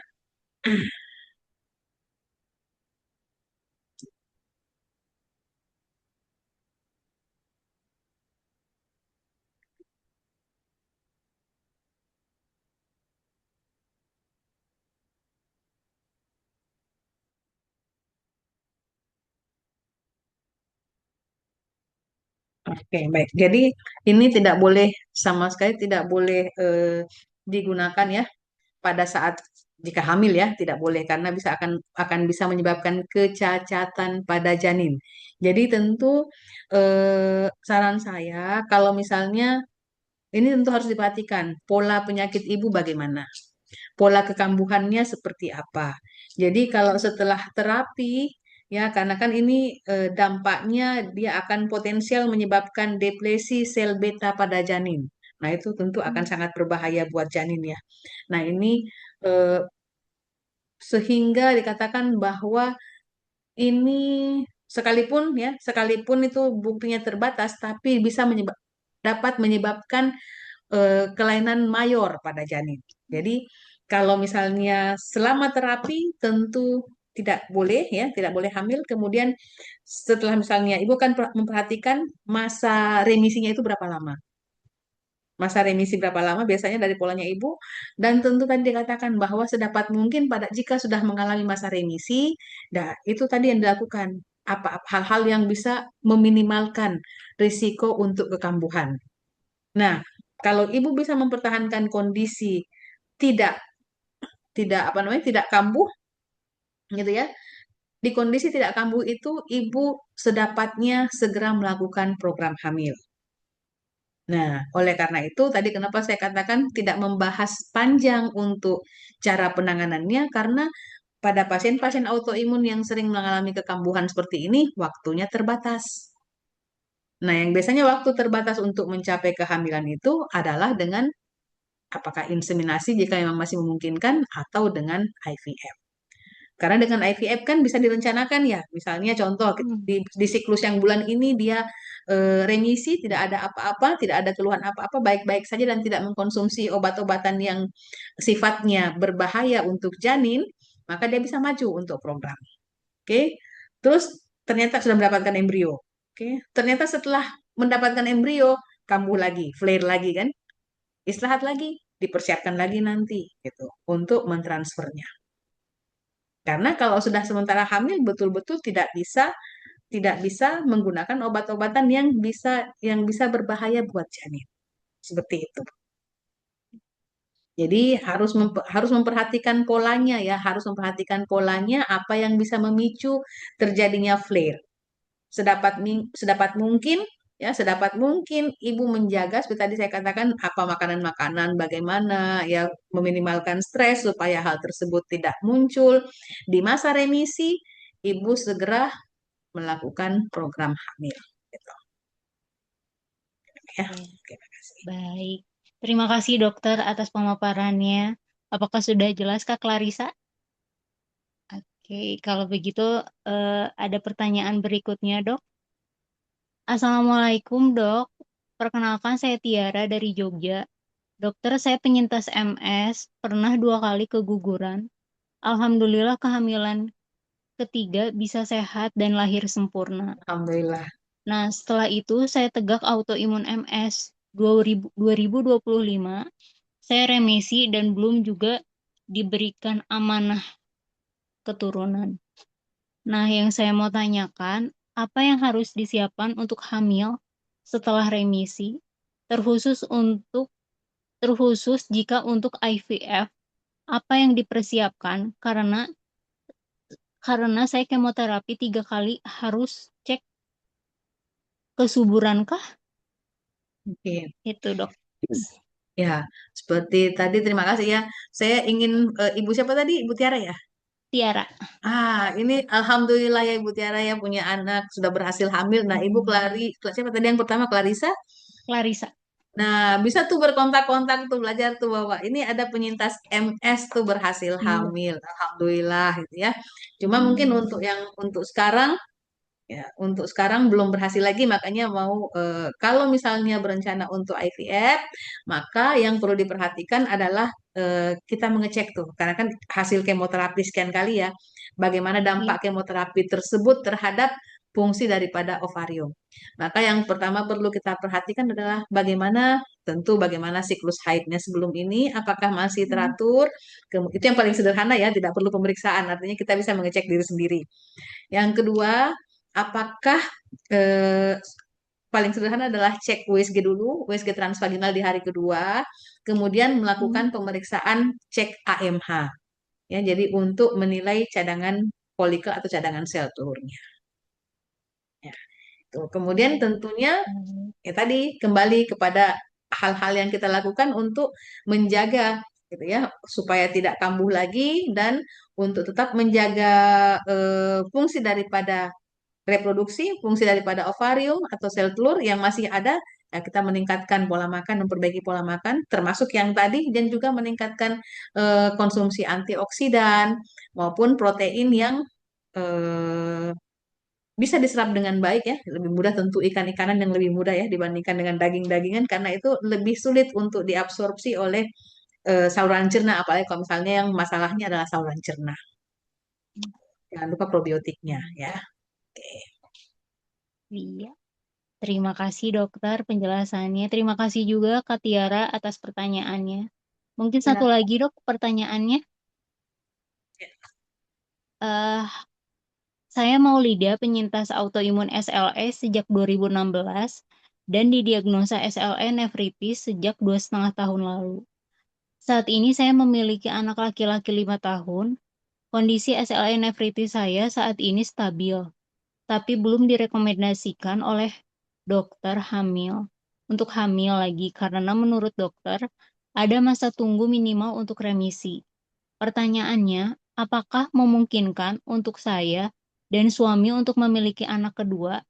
Oke, baik. Jadi ini tidak boleh sama sekali tidak boleh digunakan ya pada saat jika hamil ya, tidak boleh karena akan bisa menyebabkan kecacatan pada janin. Jadi tentu saran saya kalau misalnya ini tentu harus diperhatikan pola penyakit ibu bagaimana, pola kekambuhannya seperti apa. Jadi kalau setelah terapi ya karena kan ini dampaknya dia akan potensial menyebabkan depresi sel beta pada janin. Nah, itu tentu akan sangat berbahaya buat janin ya. Nah, ini eh, sehingga dikatakan bahwa ini sekalipun itu buktinya terbatas, tapi bisa dapat menyebabkan kelainan mayor pada janin. Jadi kalau misalnya selama terapi tentu tidak boleh ya, tidak boleh hamil. Kemudian setelah misalnya ibu kan memperhatikan masa remisinya itu berapa lama. Masa remisi berapa lama biasanya dari polanya ibu dan tentu tadi dikatakan bahwa sedapat mungkin pada jika sudah mengalami masa remisi, nah itu tadi yang dilakukan apa hal-hal yang bisa meminimalkan risiko untuk kekambuhan. Nah, kalau ibu bisa mempertahankan kondisi tidak tidak apa namanya tidak kambuh gitu ya. Di kondisi tidak kambuh itu ibu sedapatnya segera melakukan program hamil. Nah, oleh karena itu tadi kenapa saya katakan tidak membahas panjang untuk cara penanganannya karena pada pasien-pasien autoimun yang sering mengalami kekambuhan seperti ini, waktunya terbatas. Nah, yang biasanya waktu terbatas untuk mencapai kehamilan itu adalah dengan apakah inseminasi jika memang masih memungkinkan atau dengan IVF. Karena dengan IVF kan bisa direncanakan ya. Misalnya contoh di siklus yang bulan ini dia remisi, tidak ada apa-apa, tidak ada keluhan apa-apa, baik-baik saja dan tidak mengkonsumsi obat-obatan yang sifatnya berbahaya untuk janin, maka dia bisa maju untuk program. Oke. Terus ternyata sudah mendapatkan embrio. Oke. Ternyata setelah mendapatkan embrio kambuh lagi, flare lagi kan? Istirahat lagi, dipersiapkan lagi nanti gitu untuk mentransfernya. Karena kalau sudah sementara hamil betul-betul tidak bisa menggunakan obat-obatan yang bisa berbahaya buat janin. Seperti itu. Jadi harus memperhatikan polanya ya, harus memperhatikan polanya apa yang bisa memicu terjadinya flare. Sedapat mungkin ya, sedapat mungkin ibu menjaga seperti tadi saya katakan apa makanan-makanan bagaimana ya, meminimalkan stres supaya hal tersebut tidak muncul. Di masa remisi ibu segera melakukan program hamil gitu ya. Oke, Terima kasih. baik. Terima kasih dokter atas pemaparannya. Apakah sudah jelas Kak Clarissa? Oke, kalau begitu ada pertanyaan berikutnya, Dok. Assalamualaikum, Dok. Perkenalkan saya Tiara dari Jogja. Dokter, saya penyintas MS, pernah 2 kali keguguran. Alhamdulillah kehamilan ketiga bisa sehat dan lahir sempurna. Alhamdulillah. Nah, setelah itu saya tegak autoimun MS 2025. Saya remisi dan belum juga diberikan amanah keturunan. Nah, yang saya mau tanyakan, apa yang harus disiapkan untuk hamil setelah remisi, terkhusus jika untuk IVF, apa yang dipersiapkan karena saya kemoterapi 3 kali harus cek kesuburan kah? Oke. Itu dok. Ya, seperti tadi terima kasih ya. Saya ingin Ibu siapa tadi? Ibu Tiara ya? Tiara. Ini alhamdulillah ya Ibu Tiara ya punya anak sudah berhasil hamil. Nah, Ibu siapa tadi yang pertama Clarissa? Clarissa. Nah, bisa tuh berkontak-kontak tuh belajar tuh bahwa ini ada penyintas MS tuh berhasil hamil. Alhamdulillah gitu ya. Cuma mungkin untuk sekarang belum berhasil lagi, makanya mau kalau misalnya berencana untuk IVF, maka yang perlu diperhatikan adalah kita mengecek tuh, karena kan hasil kemoterapi sekian kali ya, bagaimana dampak kemoterapi tersebut terhadap fungsi daripada ovarium. Maka yang pertama perlu kita perhatikan adalah bagaimana siklus haidnya sebelum ini, apakah masih teratur. Itu yang paling sederhana ya, tidak perlu pemeriksaan, artinya kita bisa mengecek diri sendiri. Yang kedua, apakah eh, paling sederhana adalah cek USG dulu, USG transvaginal di hari kedua, kemudian melakukan pemeriksaan cek AMH. Ya, jadi untuk menilai cadangan folikel atau cadangan sel telurnya. Ya, itu. Kemudian tentunya ya tadi kembali kepada hal-hal yang kita lakukan untuk menjaga gitu ya supaya tidak kambuh lagi dan untuk tetap menjaga fungsi daripada reproduksi, fungsi daripada ovarium atau sel telur yang masih ada, ya kita meningkatkan pola makan, memperbaiki pola makan, termasuk yang tadi, dan juga meningkatkan konsumsi antioksidan maupun protein yang eh, bisa diserap dengan baik ya. Lebih mudah tentu ikan-ikanan yang lebih mudah ya dibandingkan dengan daging-dagingan karena itu lebih sulit untuk diabsorpsi oleh saluran cerna, apalagi kalau misalnya yang masalahnya adalah saluran cerna. Jangan lupa probiotiknya ya. Oke. Iya. Terima kasih dokter penjelasannya. Terima kasih juga Kak Tiara atas pertanyaannya. Mungkin satu Ya. lagi dok pertanyaannya. Eh, saya Maulida penyintas autoimun SLE sejak 2016 dan didiagnosa SLE nefritis sejak 2,5 tahun lalu. Saat ini saya memiliki anak laki-laki 5 tahun. Kondisi SLE nefritis saya saat ini stabil, tapi belum direkomendasikan oleh dokter untuk hamil lagi karena menurut dokter ada masa tunggu minimal untuk remisi. Pertanyaannya, apakah memungkinkan untuk saya dan suami untuk memiliki anak kedua?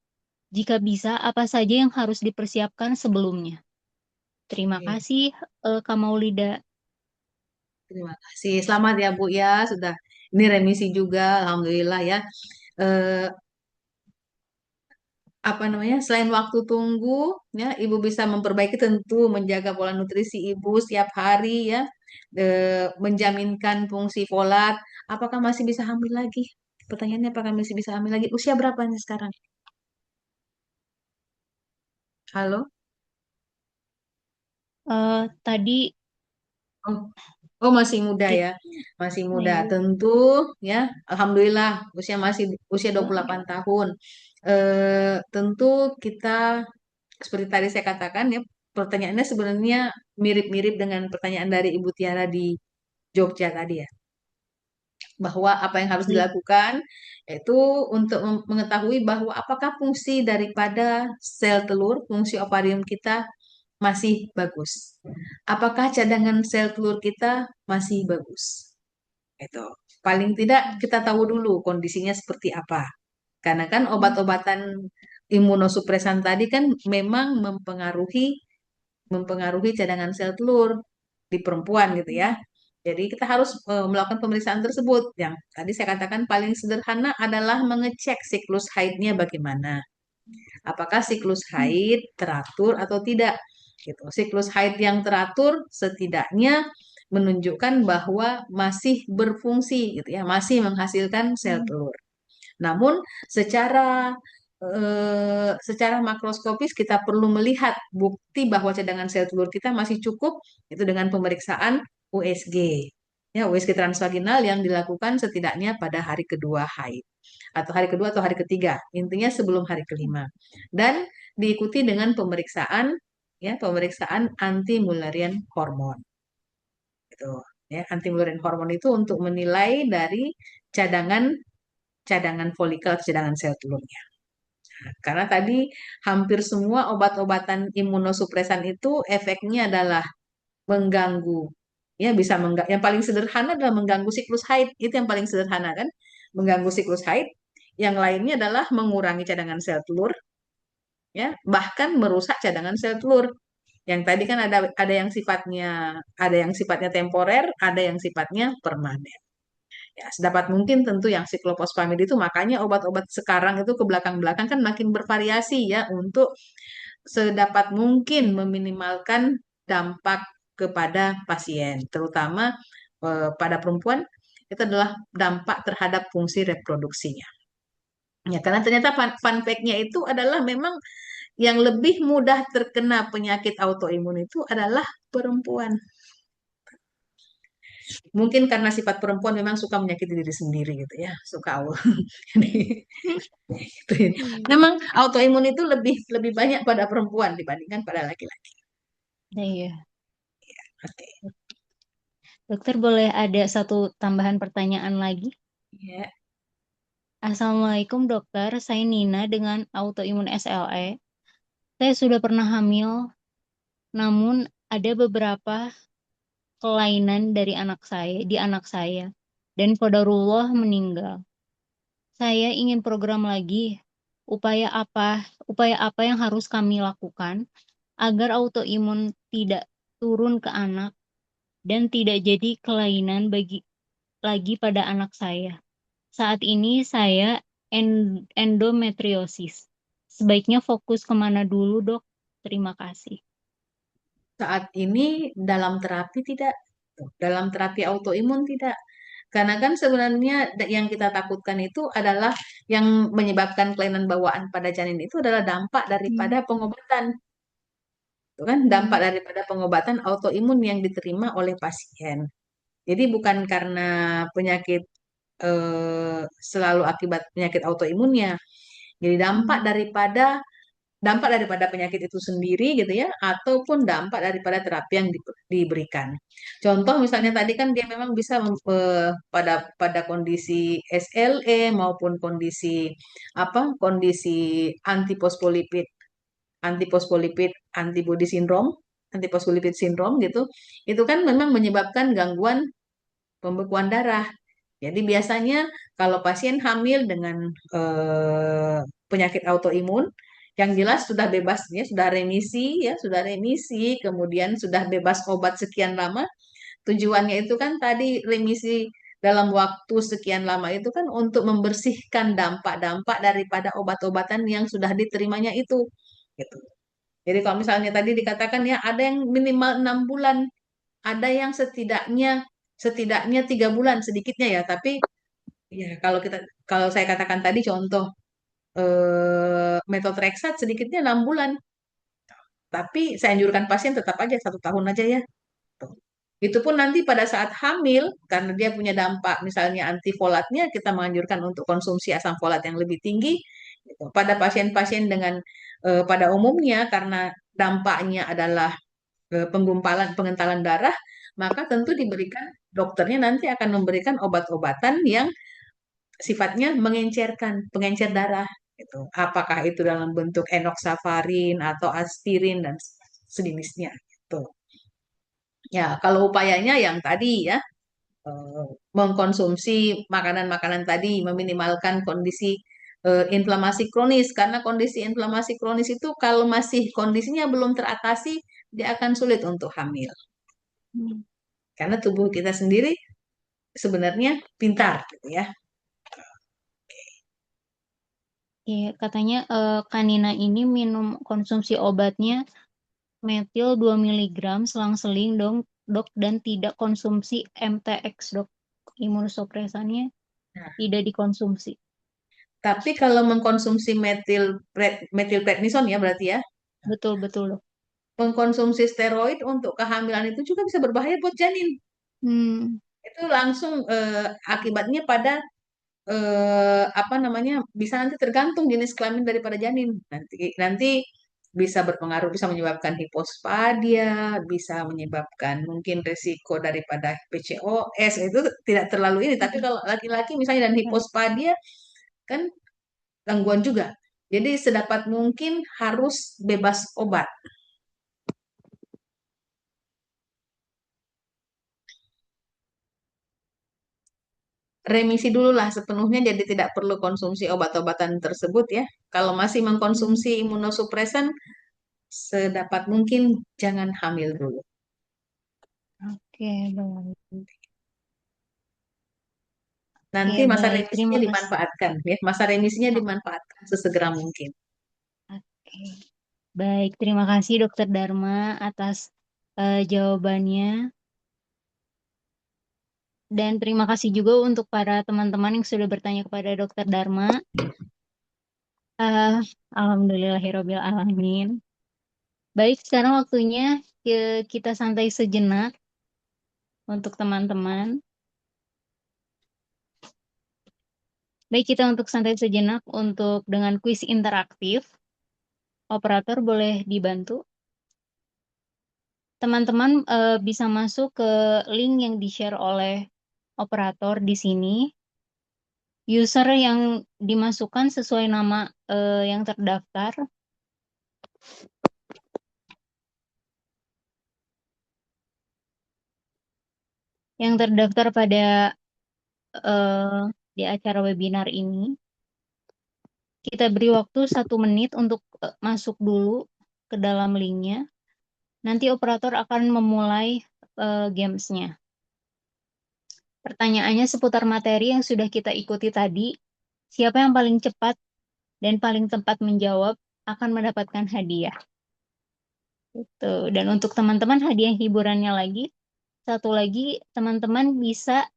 Jika bisa, apa saja yang harus dipersiapkan sebelumnya? Terima Oke, kasih, Kak Maulida. terima kasih. Selamat ya Bu ya, sudah ini remisi juga, alhamdulillah ya. Eh, apa namanya? Selain waktu tunggu, ya Ibu bisa memperbaiki tentu menjaga pola nutrisi Ibu setiap hari ya, menjaminkan fungsi folat. Apakah masih bisa hamil lagi? Pertanyaannya apakah masih bisa hamil lagi? Usia berapa nih sekarang? Halo? Tadi Oh, oh masih muda kita, ya, masih muda. iya. Tentu ya, alhamdulillah usia masih usia 28 tahun. Tentu kita seperti tadi saya katakan ya, pertanyaannya sebenarnya mirip-mirip dengan pertanyaan dari Ibu Tiara di Jogja tadi ya, bahwa apa yang harus dilakukan yaitu untuk mengetahui bahwa apakah fungsi daripada sel telur, fungsi ovarium kita masih bagus. Apakah cadangan sel telur kita masih bagus? Itu. Paling tidak kita tahu dulu kondisinya seperti apa. Karena kan obat-obatan imunosupresan tadi kan memang mempengaruhi cadangan sel telur di perempuan gitu ya. Jadi kita harus melakukan pemeriksaan tersebut. Yang tadi saya katakan paling sederhana adalah mengecek siklus haidnya bagaimana. Apakah siklus haid teratur atau tidak? Gitu. Siklus haid yang teratur setidaknya menunjukkan bahwa masih berfungsi gitu ya, masih menghasilkan sel telur. Namun secara makroskopis kita perlu melihat bukti bahwa cadangan sel telur kita masih cukup itu dengan pemeriksaan USG. Ya, USG transvaginal yang dilakukan setidaknya pada hari kedua haid atau hari kedua atau hari ketiga, intinya sebelum hari kelima. Dan diikuti dengan pemeriksaan anti Mullerian hormon. Gitu. Ya, anti Mullerian hormon itu untuk menilai dari cadangan cadangan folikel atau cadangan sel telurnya. Karena tadi hampir semua obat-obatan imunosupresan itu efeknya adalah mengganggu, ya bisa mengganggu. Yang paling sederhana adalah mengganggu siklus haid, itu yang paling sederhana kan, mengganggu siklus haid. Yang lainnya adalah mengurangi cadangan sel telur, ya bahkan merusak cadangan sel telur. Yang tadi kan ada yang sifatnya temporer, ada yang sifatnya permanen. Ya, sedapat mungkin tentu yang siklophosphamid itu makanya obat-obat sekarang itu ke belakang-belakang kan makin bervariasi ya untuk sedapat mungkin meminimalkan dampak kepada pasien, terutama pada perempuan itu adalah dampak terhadap fungsi reproduksinya. Ya, karena ternyata fun fact-nya itu adalah memang yang lebih mudah terkena penyakit autoimun itu adalah perempuan. Mungkin karena sifat perempuan memang suka menyakiti diri sendiri gitu ya, suka awal. Jadi, gitu ya. Iya. Memang autoimun itu lebih lebih banyak pada perempuan dibandingkan pada laki-laki. Iya. Oke. Dokter, boleh ada satu tambahan pertanyaan lagi? Ya. Assalamualaikum dokter, saya Nina dengan autoimun SLE. Saya sudah pernah hamil, namun ada beberapa kelainan dari anak saya, dan qadarullah meninggal. Saya ingin program lagi. Upaya apa, upaya apa yang harus kami lakukan agar autoimun tidak turun ke anak dan tidak jadi kelainan lagi pada anak saya. Saat ini saya endometriosis. Sebaiknya fokus kemana dulu, dok? Terima kasih. Saat ini dalam terapi tidak, dalam terapi autoimun tidak. Karena kan sebenarnya yang kita takutkan itu adalah yang menyebabkan kelainan bawaan pada janin itu adalah dampak daripada Hmm. pengobatan. Itu kan dampak daripada pengobatan autoimun yang diterima oleh pasien. Jadi bukan karena penyakit selalu akibat penyakit autoimunnya. Jadi dampak daripada penyakit itu sendiri gitu ya, ataupun dampak daripada terapi yang diberikan. Contoh misalnya tadi kan dia memang bisa pada kondisi SLE maupun kondisi antiposfolipid antiposfolipid antibody syndrome, antiposfolipid syndrome gitu. Itu kan memang menyebabkan gangguan pembekuan darah. Jadi biasanya kalau pasien hamil dengan penyakit autoimun, yang jelas sudah bebas ya, sudah remisi, kemudian sudah bebas obat sekian lama. Tujuannya itu kan tadi remisi dalam waktu sekian lama itu kan untuk membersihkan dampak-dampak daripada obat-obatan yang sudah diterimanya itu. Gitu. Jadi kalau misalnya tadi dikatakan ya ada yang minimal 6 bulan, ada yang setidaknya setidaknya 3 bulan sedikitnya ya. Tapi ya kalau saya katakan tadi contoh metotreksat sedikitnya 6 bulan. Tapi saya anjurkan pasien tetap aja 1 tahun aja ya. Tuh. Itu pun nanti pada saat hamil, karena dia punya dampak misalnya antifolatnya, kita menganjurkan untuk konsumsi asam folat yang lebih tinggi. Gitu. Pada pasien-pasien dengan pada umumnya karena dampaknya adalah pengentalan darah, maka tentu diberikan dokternya nanti akan memberikan obat-obatan yang sifatnya pengencer darah. Gitu. Apakah itu dalam bentuk enoxaparin atau aspirin dan sejenisnya. Gitu. Ya, kalau upayanya yang tadi ya, eh, mengkonsumsi makanan-makanan tadi, meminimalkan kondisi inflamasi kronis. Karena kondisi inflamasi kronis itu kalau masih kondisinya belum teratasi, dia akan sulit untuk hamil. Hmm. Karena tubuh kita sendiri sebenarnya pintar, gitu ya. Iya, katanya Kanina ini minum konsumsi obatnya metil 2 miligram selang-seling dong, dok, dan tidak konsumsi MTX, dok. Imunosupresannya Nah, tidak dikonsumsi. tapi kalau mengkonsumsi metilprednison ya berarti ya, Betul, betul, dok. mengkonsumsi steroid untuk kehamilan itu juga bisa berbahaya buat janin. Hmm, Itu langsung akibatnya pada apa namanya bisa nanti tergantung jenis kelamin daripada janin. Nanti nanti bisa berpengaruh, bisa menyebabkan hipospadia, bisa menyebabkan mungkin resiko daripada PCOS itu tidak terlalu ini. Tapi kalau laki-laki misalnya dan hipospadia kan gangguan juga. Jadi sedapat mungkin harus bebas obat. Remisi dulu lah sepenuhnya, jadi tidak perlu konsumsi obat-obatan tersebut ya. Kalau masih hmm. mengkonsumsi imunosupresan, sedapat mungkin jangan hamil dulu. Oke, baik. Nanti Oke, masa baik. remisinya Terima kasih. dimanfaatkan ya. Masa remisinya dimanfaatkan sesegera mungkin. Oke, baik. Terima kasih, Dokter Dharma, atas jawabannya. Dan terima kasih juga untuk para teman-teman yang sudah bertanya kepada Dokter Dharma. Eh, Alhamdulillahirobbil alamin. Baik, sekarang waktunya kita santai sejenak untuk teman-teman. Baik, kita untuk santai sejenak untuk dengan kuis interaktif. Operator boleh dibantu. Teman-teman bisa masuk ke link yang di-share oleh operator di sini. User yang dimasukkan sesuai nama yang terdaftar. Yang terdaftar pada eh, di acara webinar ini. Kita beri waktu 1 menit untuk masuk dulu ke dalam linknya. Nanti operator akan memulai gamesnya. Pertanyaannya seputar materi yang sudah kita ikuti tadi. Siapa yang paling cepat dan paling tepat menjawab akan mendapatkan hadiah. Gitu. Dan untuk teman-teman hadiah hiburannya lagi, satu lagi teman-teman bisa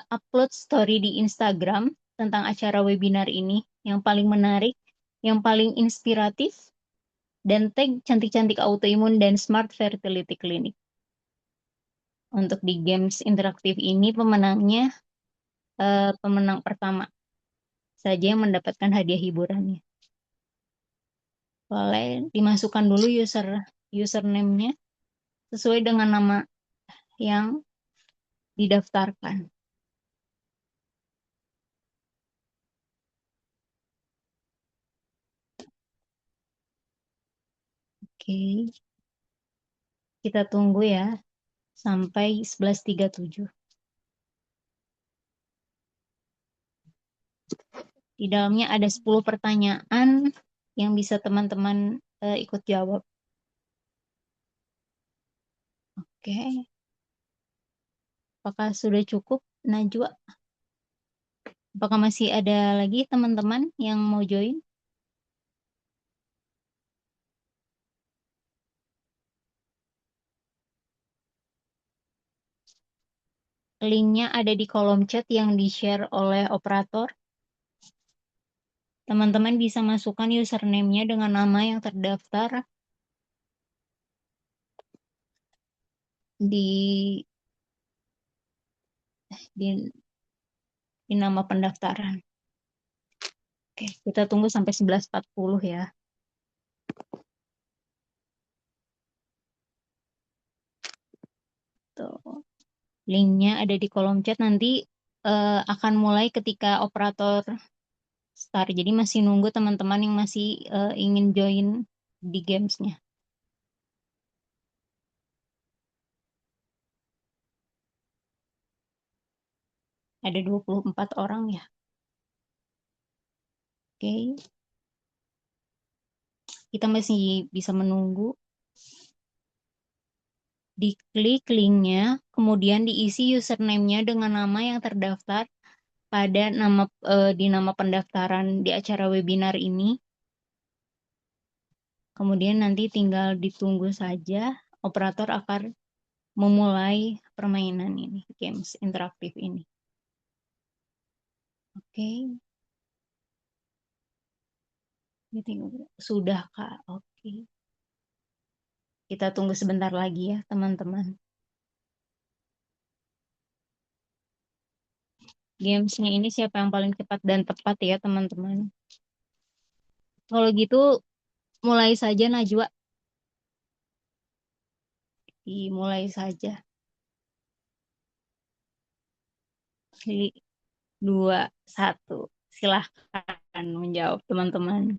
upload story di Instagram tentang acara webinar ini yang paling menarik, yang paling inspiratif, dan tag cantik-cantik autoimun dan smart fertility clinic. Untuk di games interaktif ini pemenangnya pemenang pertama saja yang mendapatkan hadiah hiburannya. Boleh dimasukkan dulu username-nya sesuai dengan nama yang didaftarkan. Oke, kita tunggu ya sampai 11.37. Di dalamnya ada 10 pertanyaan yang bisa teman-teman ikut jawab. Oke. Apakah sudah cukup, Najwa? Apakah masih ada lagi teman-teman yang mau join? Linknya ada di kolom chat yang di-share oleh operator. Teman-teman bisa masukkan username-nya dengan nama yang terdaftar di di, di nama pendaftaran. Oke, kita tunggu sampai 11.40 ya. Tuh. Linknya ada di kolom chat. Nanti akan mulai ketika operator start. Jadi masih nunggu teman-teman yang masih ingin join di gamesnya. Ada 24 orang ya. Oke. Kita masih bisa menunggu. Diklik linknya, kemudian diisi username-nya dengan nama yang terdaftar pada di nama pendaftaran di acara webinar ini. Kemudian nanti tinggal ditunggu saja, operator akan memulai permainan ini, games interaktif ini. Oke. Sudah, Kak. Oke. Kita tunggu sebentar lagi ya, teman-teman. Gamesnya ini siapa yang paling cepat dan tepat ya, teman-teman. Kalau gitu, mulai saja, Najwa. Dimulai saja. 2, 1. Silahkan menjawab, teman-teman.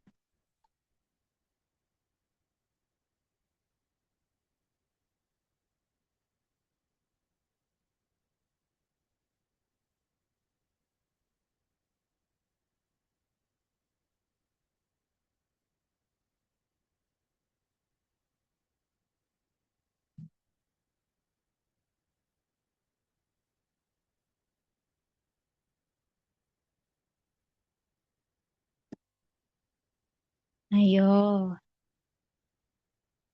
Ayo,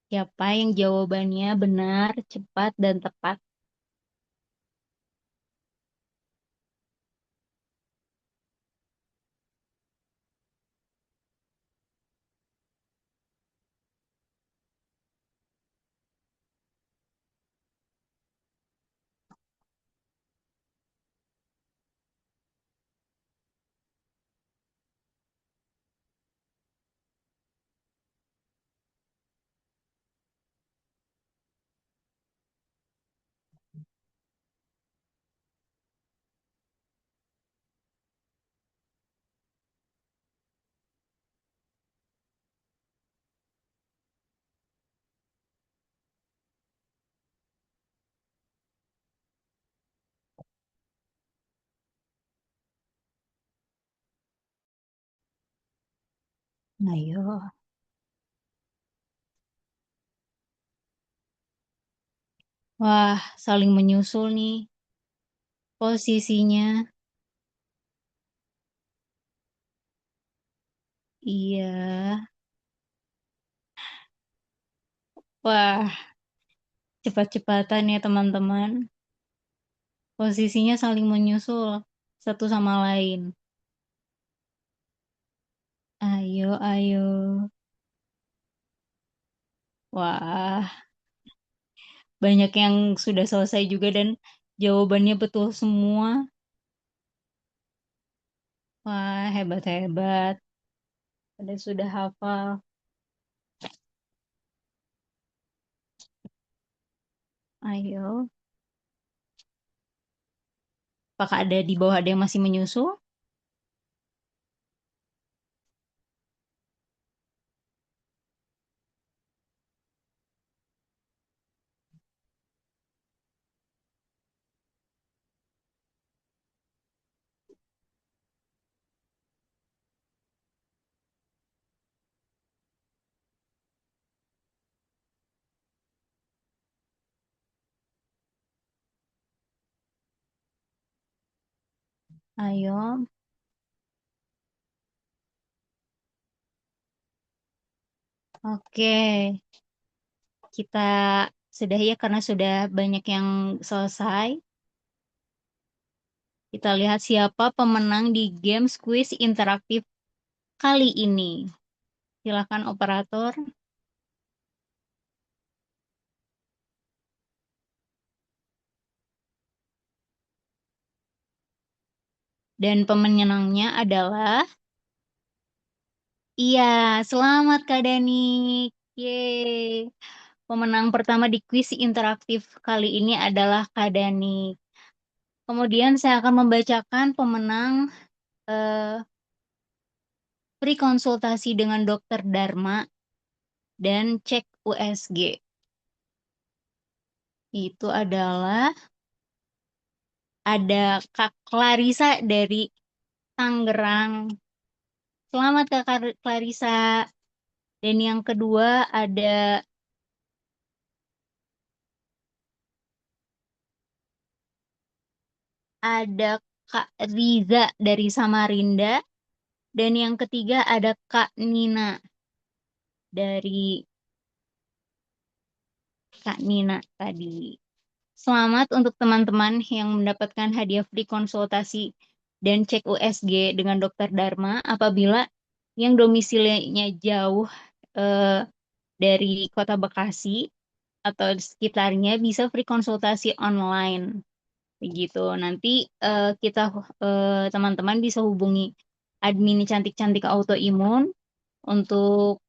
siapa yang jawabannya benar, cepat, dan tepat? Ayo. Wah, saling menyusul nih posisinya. Iya. Wah, cepat-cepatan ya, teman-teman. Posisinya saling menyusul satu sama lain. Ayo, ayo. Wah, banyak yang sudah selesai juga dan jawabannya betul semua. Wah, hebat-hebat. Pada sudah hafal. Ayo. Apakah ada di bawah ada yang masih menyusul? Ayo. Oke. Kita sudah ya karena sudah banyak yang selesai. Kita lihat siapa pemenang di games quiz interaktif kali ini. Silakan operator. Dan pemenangnya adalah iya, selamat Kak Danik. Yeay. Pemenang pertama di kuis interaktif kali ini adalah Kak Danik. Kemudian saya akan membacakan pemenang eh, free konsultasi dengan Dokter Dharma dan cek USG. Itu adalah ada Kak Clarissa dari Tangerang. Selamat Kak Clarissa. Dan yang kedua ada Kak Riza dari Samarinda. Dan yang ketiga ada Kak Nina dari Kak Nina tadi. Selamat untuk teman-teman yang mendapatkan hadiah free konsultasi dan cek USG dengan Dokter Dharma apabila yang domisilinya jauh eh, dari Kota Bekasi atau sekitarnya bisa free konsultasi online. Begitu. Nanti kita teman-teman bisa hubungi admin cantik-cantik autoimun untuk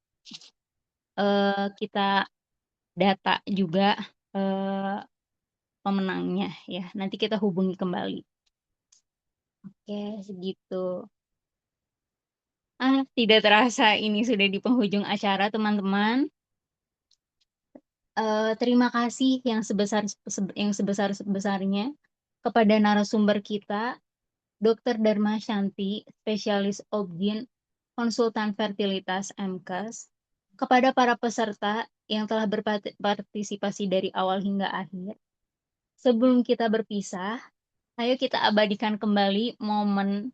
kita data juga eh, pemenangnya ya. Nanti kita hubungi kembali. Oke, segitu. Tidak terasa ini sudah di penghujung acara, teman-teman. Terima kasih yang sebesar-besarnya kepada narasumber kita, Dr. Dharma Shanti, spesialis Obgyn, konsultan fertilitas MKes, kepada para peserta yang telah berpartisipasi dari awal hingga akhir. Sebelum kita berpisah, ayo kita abadikan kembali momen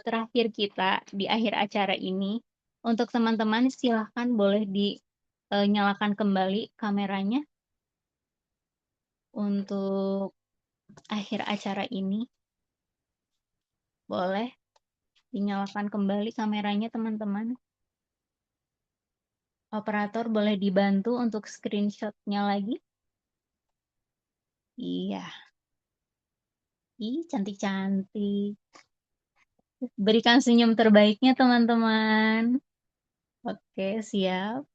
terakhir kita di akhir acara ini. Untuk teman-teman, silahkan boleh dinyalakan kembali kameranya untuk akhir acara ini. Boleh dinyalakan kembali kameranya, teman-teman. Operator boleh dibantu untuk screenshot-nya lagi. Iya. Ih, cantik-cantik. Berikan senyum terbaiknya, teman-teman. Oke, siap.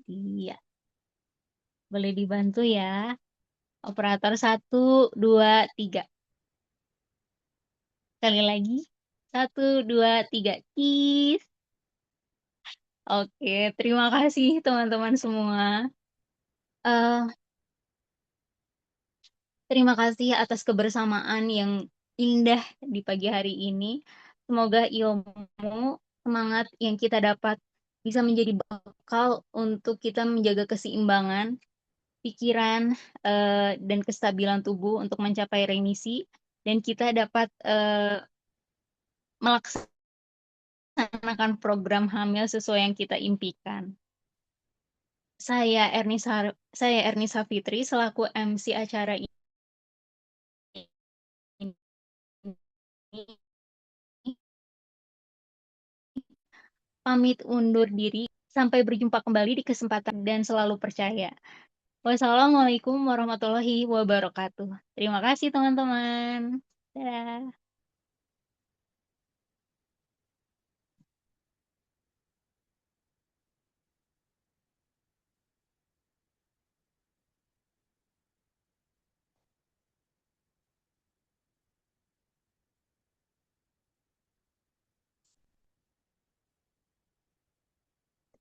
Iya. Boleh dibantu ya. Operator 1, 2, 3. Sekali lagi. 1, 2, 3. Cheese. Oke, terima kasih teman-teman semua. Eh, Terima kasih atas kebersamaan yang indah di pagi hari ini. Semoga ilmu, semangat yang kita dapat bisa menjadi bekal untuk kita menjaga keseimbangan pikiran dan kestabilan tubuh untuk mencapai remisi dan kita dapat melaksanakan program hamil sesuai yang kita impikan. Saya Ernisa Fitri selaku MC acara ini pamit undur diri. Sampai berjumpa kembali di kesempatan dan selalu percaya. Wassalamualaikum warahmatullahi wabarakatuh. Terima kasih teman-teman. Dadah.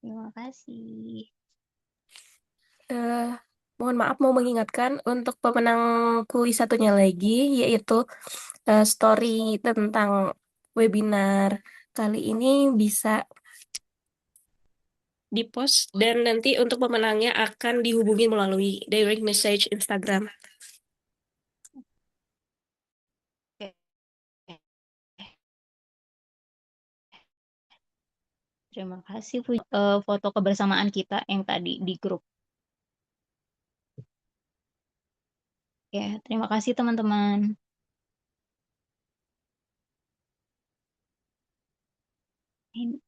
Terima kasih. Eh, Mohon maaf mau mengingatkan untuk pemenang kuis satunya lagi, yaitu story tentang webinar kali ini bisa di-post dan nanti untuk pemenangnya akan dihubungi melalui direct message Instagram. Terima kasih foto kebersamaan kita yang tadi di grup. Ya, terima kasih teman-teman. Ini-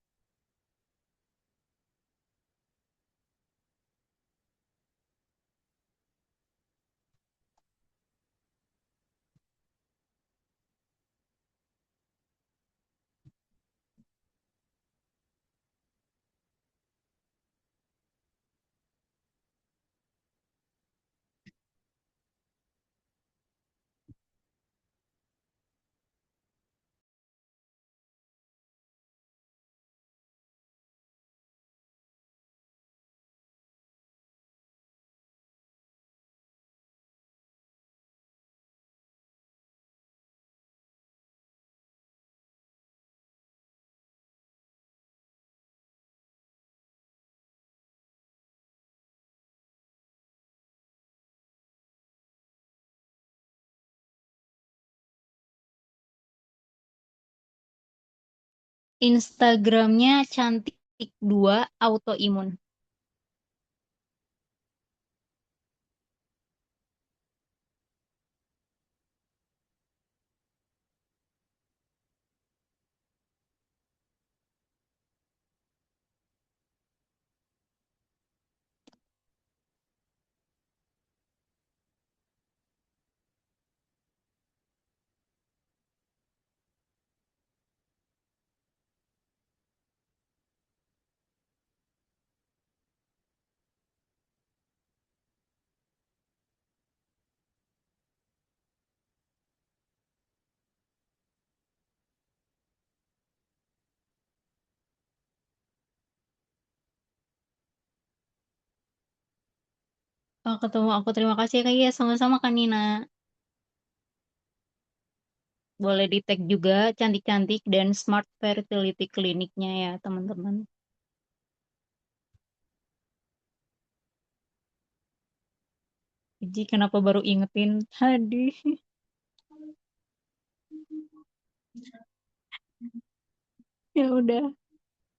Instagramnya cantik2 autoimun. Ketemu aku, terima kasih Kak. Iya, sama-sama Kak Nina. Boleh di tag juga cantik-cantik dan smart fertility kliniknya ya teman-teman. Ji, kenapa baru ingetin tadi? Ya udah.